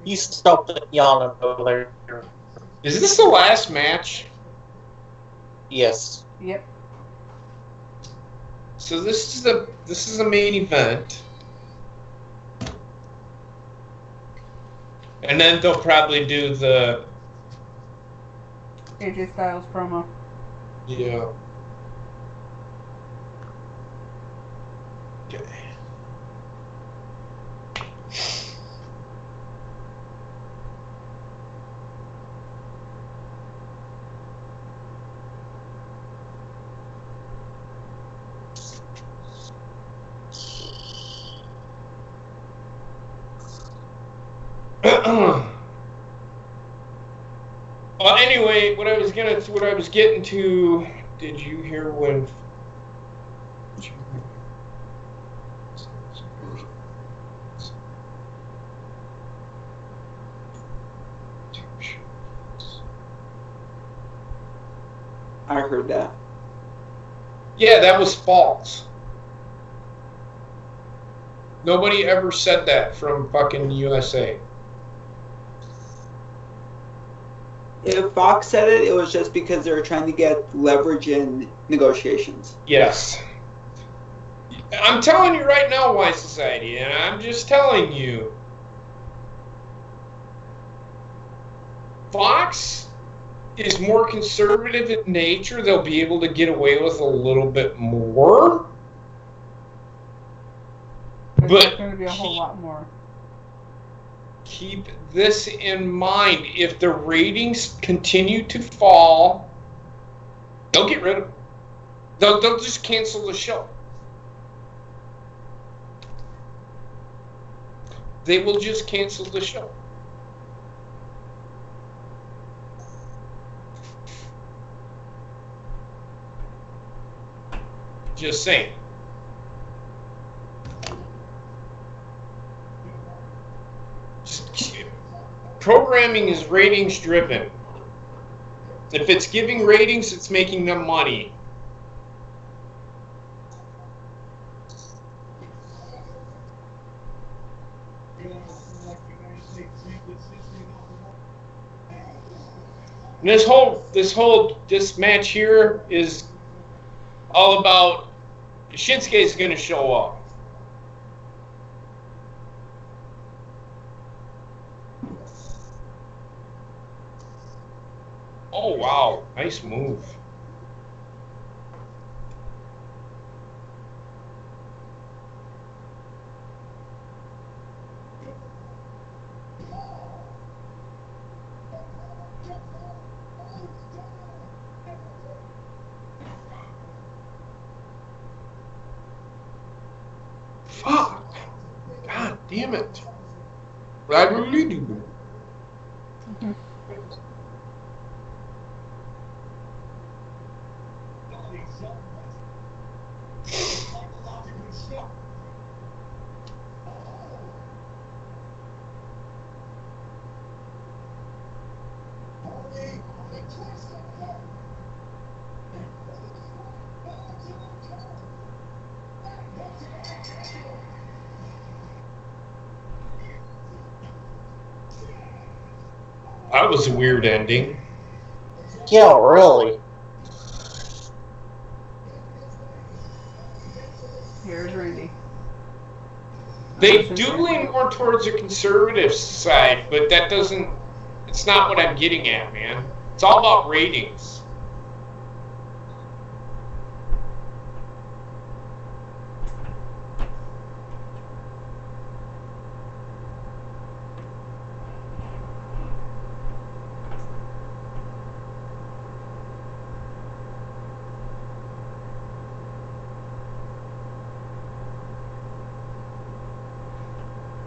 You stop yawning over there. Is this the last match? Yes. Yep. So this is a main event. And then they'll probably do the AJ Styles promo. yeah. Okay. Well, anyway, what I was getting to. Did you hear when? I heard that. Yeah, that was false. Nobody ever said that from fucking USA. If Fox said it, it was just because they were trying to get leverage in negotiations. Yes. I'm telling you right now, Why Society, and I'm just telling you. Fox is more conservative in nature. They'll be able to get away with a little bit more. There's But going to be a whole lot more. Keep this in mind. If the ratings continue to fall, they'll get rid of them. They'll just cancel the show. They will just cancel the show. Just saying. Programming is ratings driven. If it's giving ratings, it's making them money. And this match here is all about Shinsuke is going to show up. Oh, wow. Nice move. Fuck. God damn it. I really do. That was a weird ending. Yeah, really. Here's Randy. They do lean more towards the conservative side, but that doesn't. It's not what I'm getting at, man. It's all about ratings.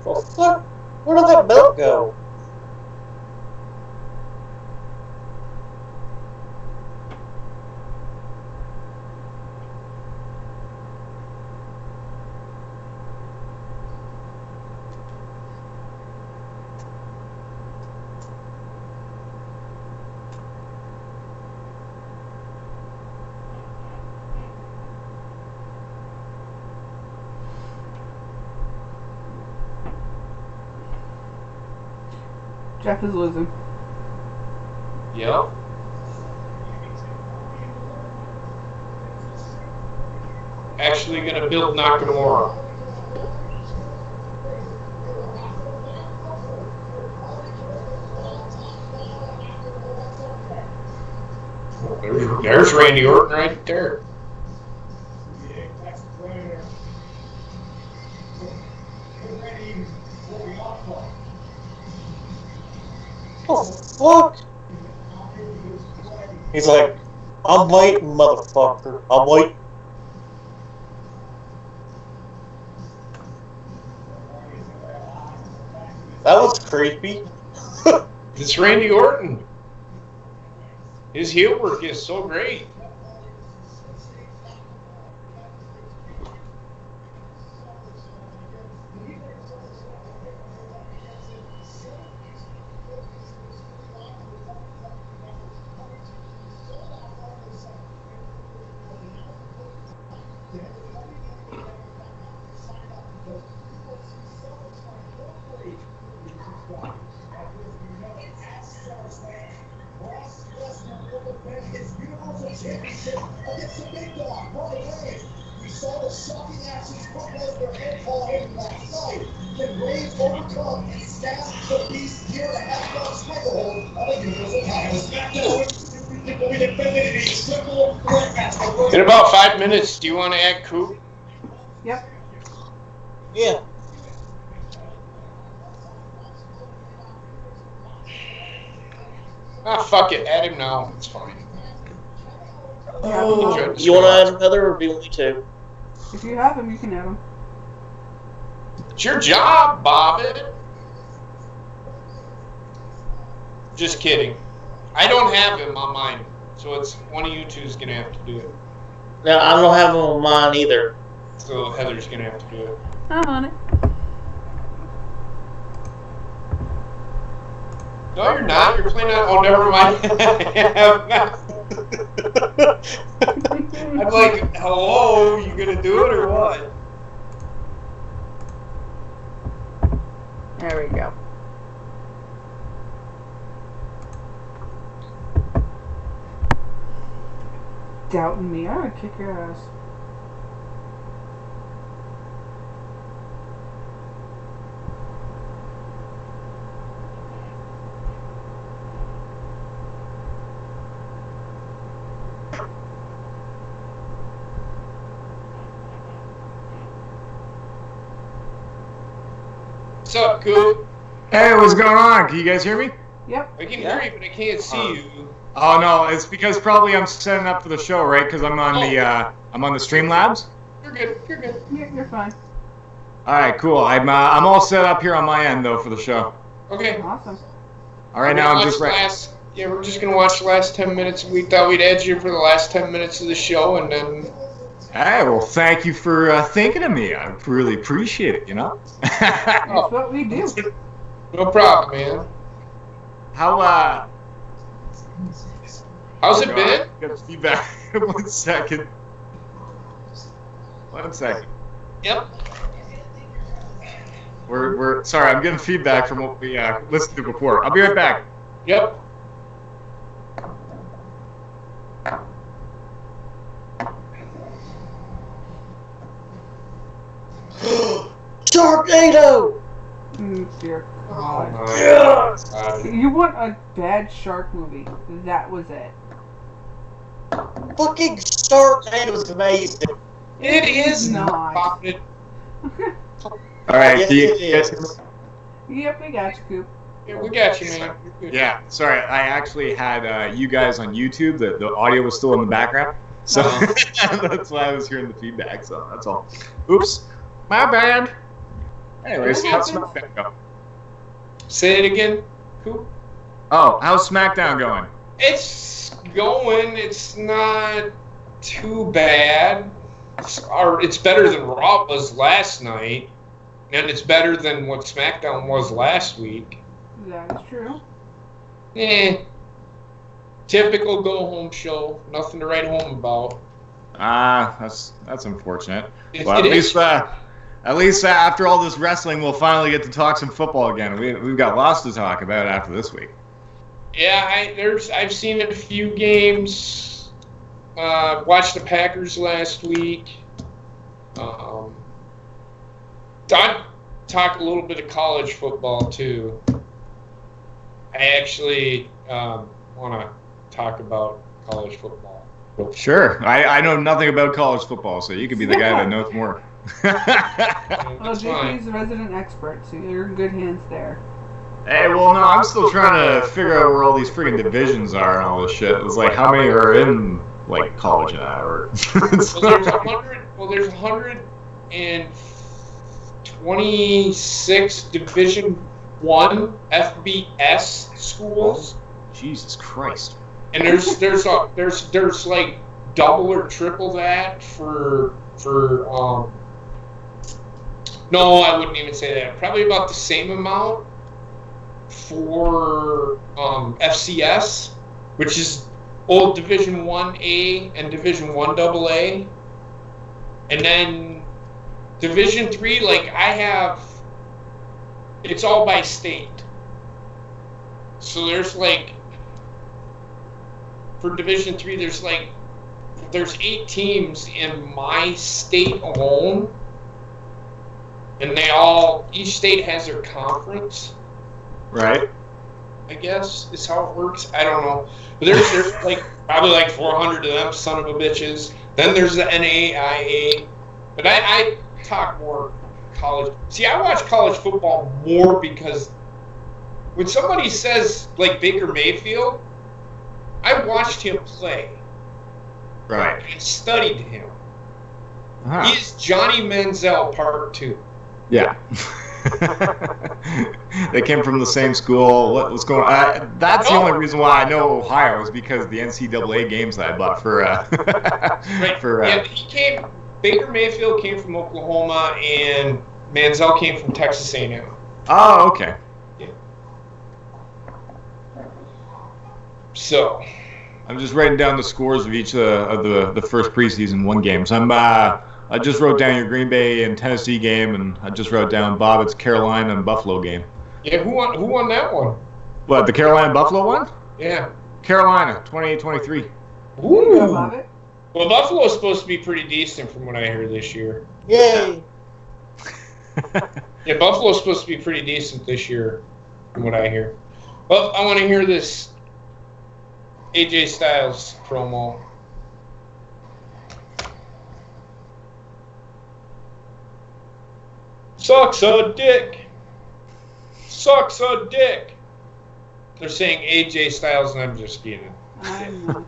Well, fuck. Where did that belt go? Jeff is losing. Yep. Actually gonna build Nakamura. There's Randy Orton right there. Oh, fuck. He's like, I'm waiting, motherfucker. I'm waiting. That was creepy. It's Randy Orton. His heel work is so great. We saw the shocking actions from Lesnar and Paul Heyman last night. Can Reigns overcome and stab the beast here to have the stranglehold of a Universal title? SmackDown will be defended in a triple threat match. In about 5 minutes, do you want to add Coop? Yep. Yeah. Ah, fuck it. Add him now. It's fine. Oh, you want to add another, or do you want me to? If you have him, you can have him. It's your job, Bobbitt. Just kidding. I don't have him on mine, so it's one of you two's gonna have to do it. No, I don't have him on mine either. So Heather's gonna have to do it. I'm on it. No, you're not. You're playing out. Oh, never mind. I'm like, hello, you gonna do it or what? There we go. Doubting me, I'm gonna kick your ass. What's up, Coop? Hey, what's going on? Can you guys hear me? Yep. I can hear you, but I can't see you. Oh no, it's because probably I'm setting up for the show, right? Because I'm on the Streamlabs. You're good. You're good. You're fine. All right, cool. I'm all set up here on my end though for the show. Okay. Awesome. All right, now I'm just ready. Yeah, we're just gonna watch the last 10 minutes. We thought we'd add you for the last 10 minutes of the show, and then. Hey, well, thank you for thinking of me. I really appreciate it. You know. That's what we do. No problem, man. How's it been? Got feedback. 1 second. 1 second. Yep. We're sorry. I'm getting feedback from what we listened to before. I'll be right back. Yep. Sharknado! Dear Oh, God. God. You want a bad shark movie? That was it. Fucking Sharknado's amazing. It is not. All right, Yes, do you it guys? is. Yep, we got you, Coop. Yeah, we got you, man. You're good. Yeah, sorry. I actually had you guys on YouTube. The audio was still in the background, so that's why I was hearing the feedback. So that's all. Oops, my bad. Anyways, how's SmackDown going? Say it again. Cool. Oh, how's SmackDown going? It's going. It's not too bad. It's better than Raw was last night, and it's better than what SmackDown was last week. That is true. Typical go-home show. Nothing to write home about. That's unfortunate. Well, at least after all this wrestling, we'll finally get to talk some football again. We've got lots to talk about after this week. Yeah, I've seen a few games. Watched the Packers last week. I'd talk a little bit of college football too. I actually want to talk about college football. Sure. I know nothing about college football, so you could be the guy that knows more. Well, JP's the resident expert, so you're in good hands there. Hey, well, no, I'm still trying to figure out where all these freaking divisions are and all this shit. It's like, how many are in, like, college and that? Or there's 126 Division I FBS schools. Jesus Christ. And there's like double or triple that for no, I wouldn't even say that. Probably about the same amount for FCS, which is old Division 1A and Division 1AA. And then Division 3, like I have, it's all by state. So there's like, for Division 3, there's 8 teams in my state alone. And each state has their conference. Right. I guess is how it works. I don't know. But there's like probably like 400 of them son of a bitches. Then there's the NAIA. But I talk more college. See, I watch college football more because when somebody says like Baker Mayfield, I watched him play. Right. I studied him. Uh-huh. He's Johnny Manziel Part 2. Yeah. They came from the same school. What's going on? That's the only reason why I know Ohio is because the NCAA games that I bought for. Right. For Baker Mayfield came from Oklahoma, and Manziel came from Texas A&M. Oh, okay. Yeah. So. I'm just writing down the scores of each of the first preseason one games. I just wrote down your Green Bay and Tennessee game, and I just wrote down Bobbitt's Carolina and Buffalo game. Yeah, who won that one? What, the Carolina Buffalo one? Yeah. Carolina, 28-23. Ooh. Bobbitt. Well, Buffalo's supposed to be pretty decent from what I hear this year. Yay! Yeah, Buffalo's supposed to be pretty decent this year from what I hear. Well, I want to hear this AJ Styles promo. Sucks a dick. Sucks a dick. They're saying AJ Styles, and I'm just being. I know.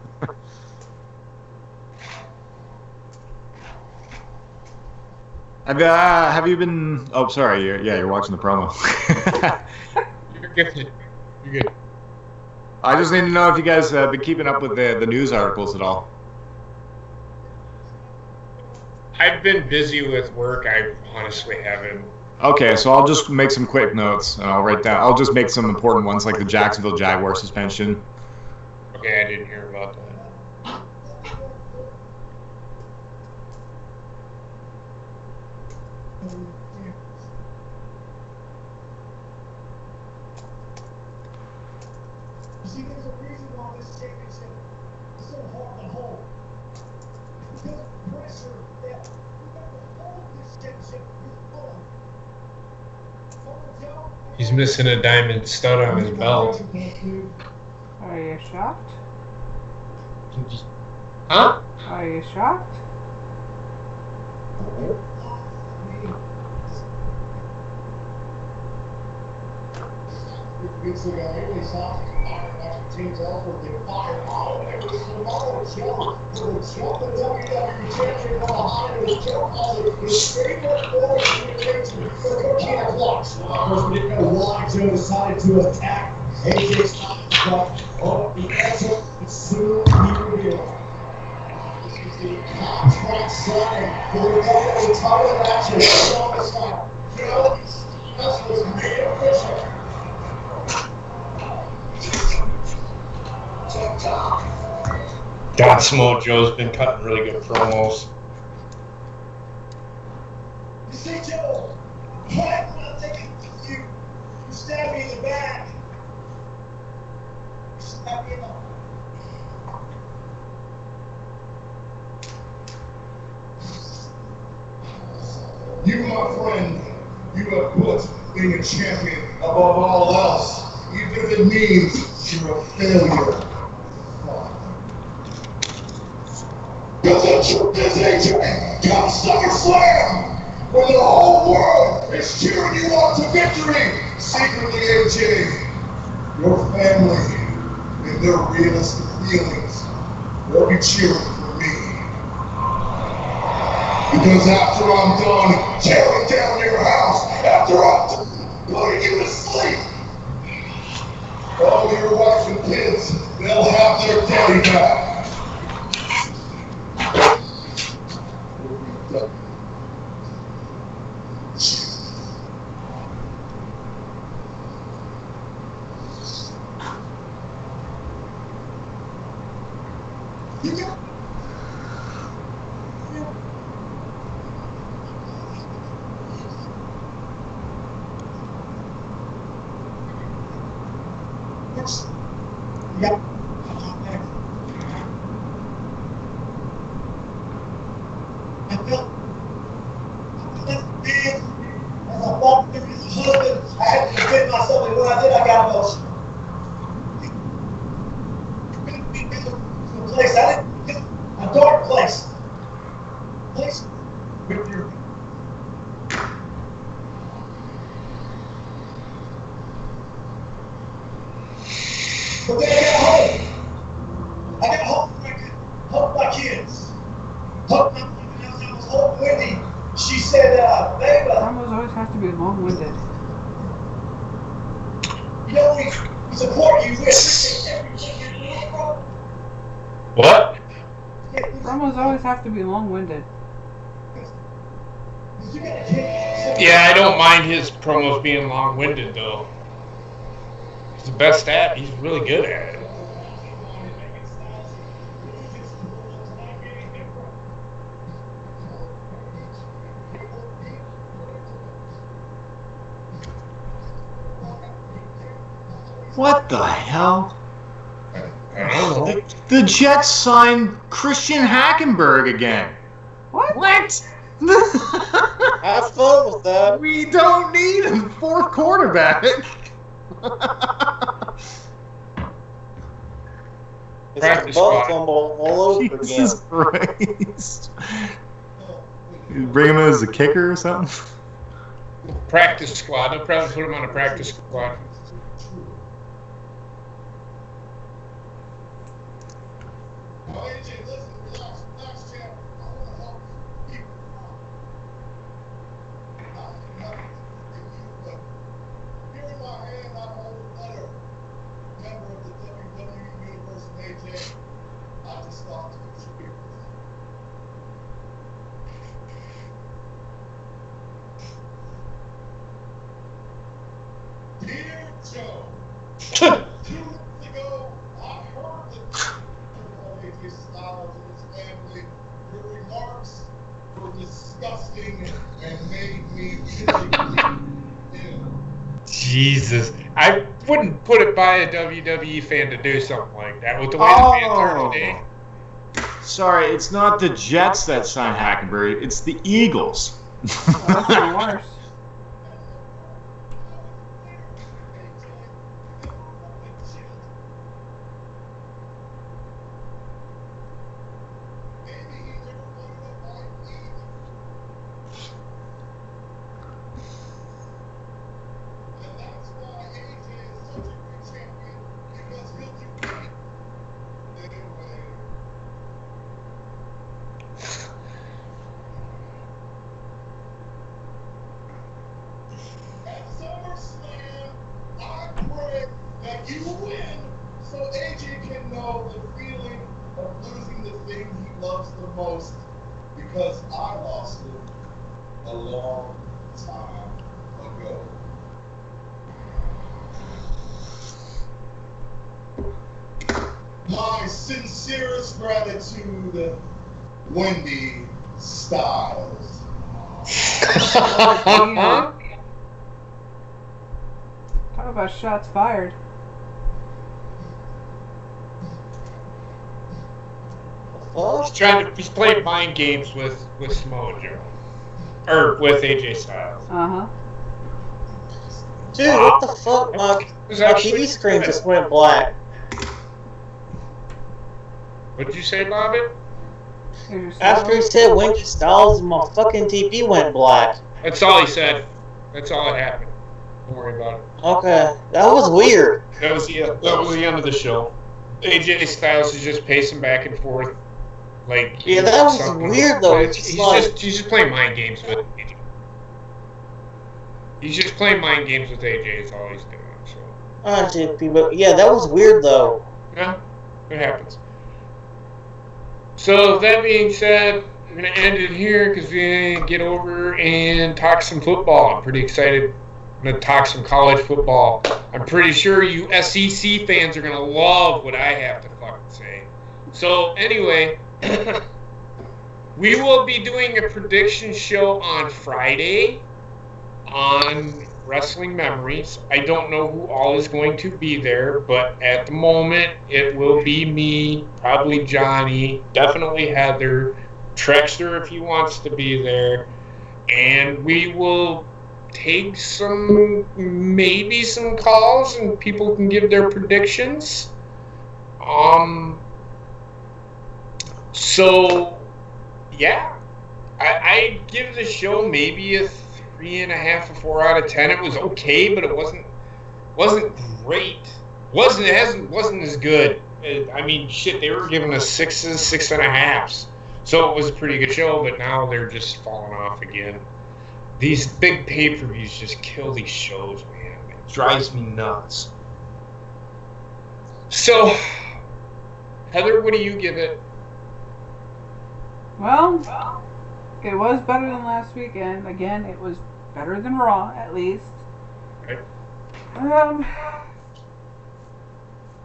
Have you been? Oh, sorry. You're watching the promo. You're gifted. You're good. I just need to know if you guys have been keeping up with the news articles at all. I've been busy with work. I honestly haven't. Okay, so I'll just make some quick notes, and I'll write down. I'll just make some important ones, like the Jacksonville Jaguar suspension. Okay, I didn't hear about that. You see, there's a reason why this championship is so hard to hold. Because of pressure that you got to hold this championship with fun. He's missing a diamond stud on his belt. Are you shocked? Huh? Are you shocked? Weeks ago, they saw teams elsewhere get fired out. It was tomorrow show. The WWE champion behind his Joe his favorite boy communication for cooking and blocks. First, we didn't know why Joe decided to attack AJ Styles, but the answer is soon be revealed. This is the contract signing for the WWE title match of SummerSlam. Joe Styles was made official. God, Samoa Joe's been cutting really good promos. You see, Joe, right when I'm thinking you stab me in the back. You stab me in the You, my friend, you have put being a champion above all else, even if it means you're a failure. Because the truth is, AJ, come SummerSlam, when the whole world is cheering you on to victory. Secretly, AJ, your family and their realistic feelings will be cheering for me. Because after I'm done tearing down your house, after I'm done putting you to sleep, all your wife and kids, they'll have their daddy back. Yeah. I felt big as I walked through his husband. I had to defend myself, and when I did, I got emotional. A place I didn't, a dark place. Place with your. But then I got home. I got home so I could help my kids. Help my else. I was home Wendy. She said, babe, Promos always have to be long-winded. you know, we support you. We appreciate everything you're doing, bro. What? Promos always have to be long-winded. You got a kid. Yeah, I don't mind his promos being long-winded, though. He's the best at it. He's really good at it. What the hell? I don't know. The Jets signed Christian Hackenberg again. What? Have fun with that. We don't need a fourth quarterback. It's Practice a ball squad. fumble all over again. Jesus Christ. You bring him in as a kicker or something? Practice squad. They'll probably put him on a practice squad. AJ, listen, relax, champ. I want to help you. Here in my hand, I hold a letter. Member of the WWE Universe, AJ. I just thought to contribute. Dear Joe, 2 weeks ago, I heard the AJ Styles and his family. Your remarks were disgusting and made me physically ill. Jesus. I wouldn't put it by a WWE fan to do something like that with the way the fans are today. Sorry, it's not the Jets that signed Hackenberg. It's the Eagles. That's even worse. So AJ can know the feeling of losing the thing he loves the most, because I lost it a long time ago. My sincerest gratitude, Wendy Styles. Talk about shots fired. He's playing mind games with Samoa Joe. Or with AJ Styles. Uh-huh. Dude, what the fuck? My TV screen just went black. What'd you say, Bobbitt? After he said Wendy Styles, my fucking TV went black. That's all he said. That's all that happened. Don't worry about it. Okay, that was weird. That was the end of the show. AJ Styles is just pacing back and forth, like yeah, that was weird though. He's just playing mind games with AJ. He's just playing mind games with AJ. Is all he's doing. So. But yeah, that was weird though. Yeah, it happens. So that being said, we're gonna end it here because we're gonna get over and talk some football. I'm pretty excited. I'm gonna talk some college football. I'm pretty sure you SEC fans are gonna love what I have to fucking say. So anyway, we will be doing a prediction show on Friday on Wrestling Memories. I don't know who all is going to be there, but at the moment it will be me, probably Johnny, definitely Heather, Trexter if he wants to be there, and we will take maybe some calls and people can give their predictions. So yeah, I give the show maybe a 3.5 or 4 out of 10. It was okay, but it wasn't great. Wasn't as good. I mean, shit, they were giving us 6s, 6.5s. So it was a pretty good show, but now they're just falling off again. These big pay-per-views just kill these shows, man. It drives me nuts. So, Heather, what do you give it? Well, it was better than last weekend. Again, it was better than Raw, at least. Okay. I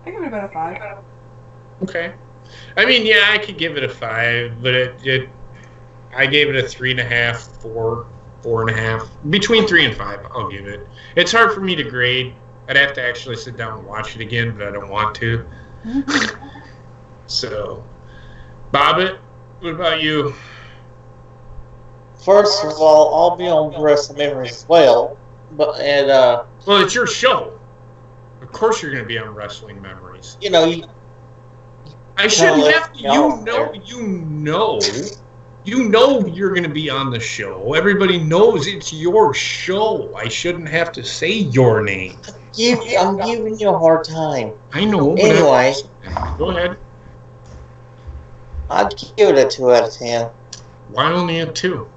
give it about a 5. Okay. I mean, yeah, I could give it a 5, but I gave it a 3.5, 4.5. Between 3 and 5, I'll give it. It's hard for me to grade. I'd have to actually sit down and watch it again, but I don't want to. So, Bobbitt, what about you? First of all, I'll be on Wrestling Memories as well. Well, it's your show. Of course you're going to be on Wrestling Memories. You know, I shouldn't have to. You know you're going to be on the show. Everybody knows it's your show. I shouldn't have to say your name. I'm giving you a hard time. I know. Anyway. Go ahead. I'd give it a 2 out of 10. Why only a 2?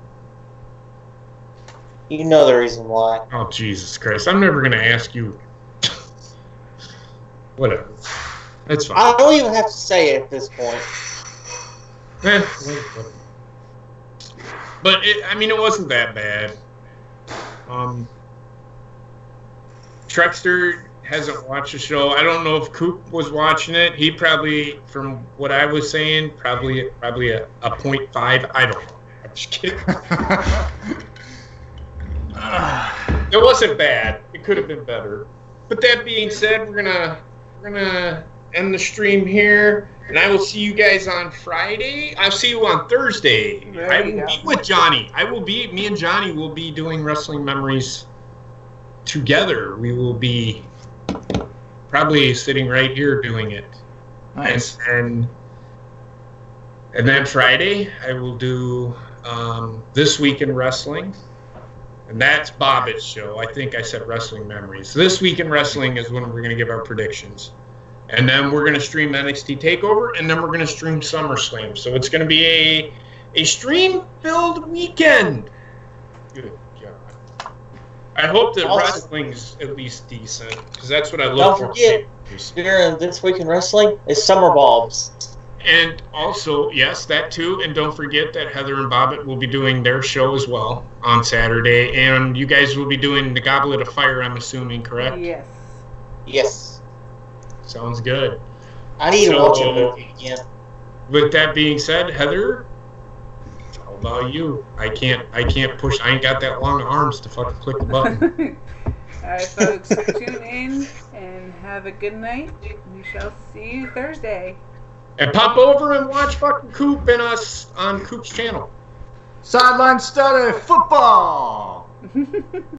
You know the reason why. Oh, Jesus Christ. I'm never going to ask you. Whatever. That's fine. I don't even have to say it at this point. But, it wasn't that bad. Trexter hasn't watched the show. I don't know if Coop was watching it. He probably, from what I was saying, probably a 0.5. I don't know. I'm just kidding. It wasn't bad. It could have been better. But that being said, we're gonna end the stream here, and I will see you guys on Friday. I'll see you on Thursday. I will be with Johnny. Me and Johnny will be doing Wrestling Memories together. We will be probably sitting right here doing it. Nice. And then Friday, I will do This Week in Wrestling. And that's Bobbitt's show. I think I said Wrestling Memories. This Week in Wrestling is when we're going to give our predictions. And then we're going to stream NXT TakeOver, and then we're going to stream SummerSlam. So it's going to be a stream-filled weekend. Good God. I hope that Also- wrestling's at least decent, because that's what I look Don't for. forget, during This Week in Wrestling is Summer Bulbs. And also, yes, that too. And don't forget that Heather and Bobbitt will be doing their show as well on Saturday. And you guys will be doing the Goblet of Fire, I'm assuming, correct? Yes. Yes. Sounds good. I need to So- watch a movie again. With that being said, Heather, how about you? I can't push. I ain't got that long arms to fucking click the button. Alright, folks, tune in and have a good night. We shall see you Thursday. And pop over and watch fucking Coop and us on Coop's channel. Sideline study football.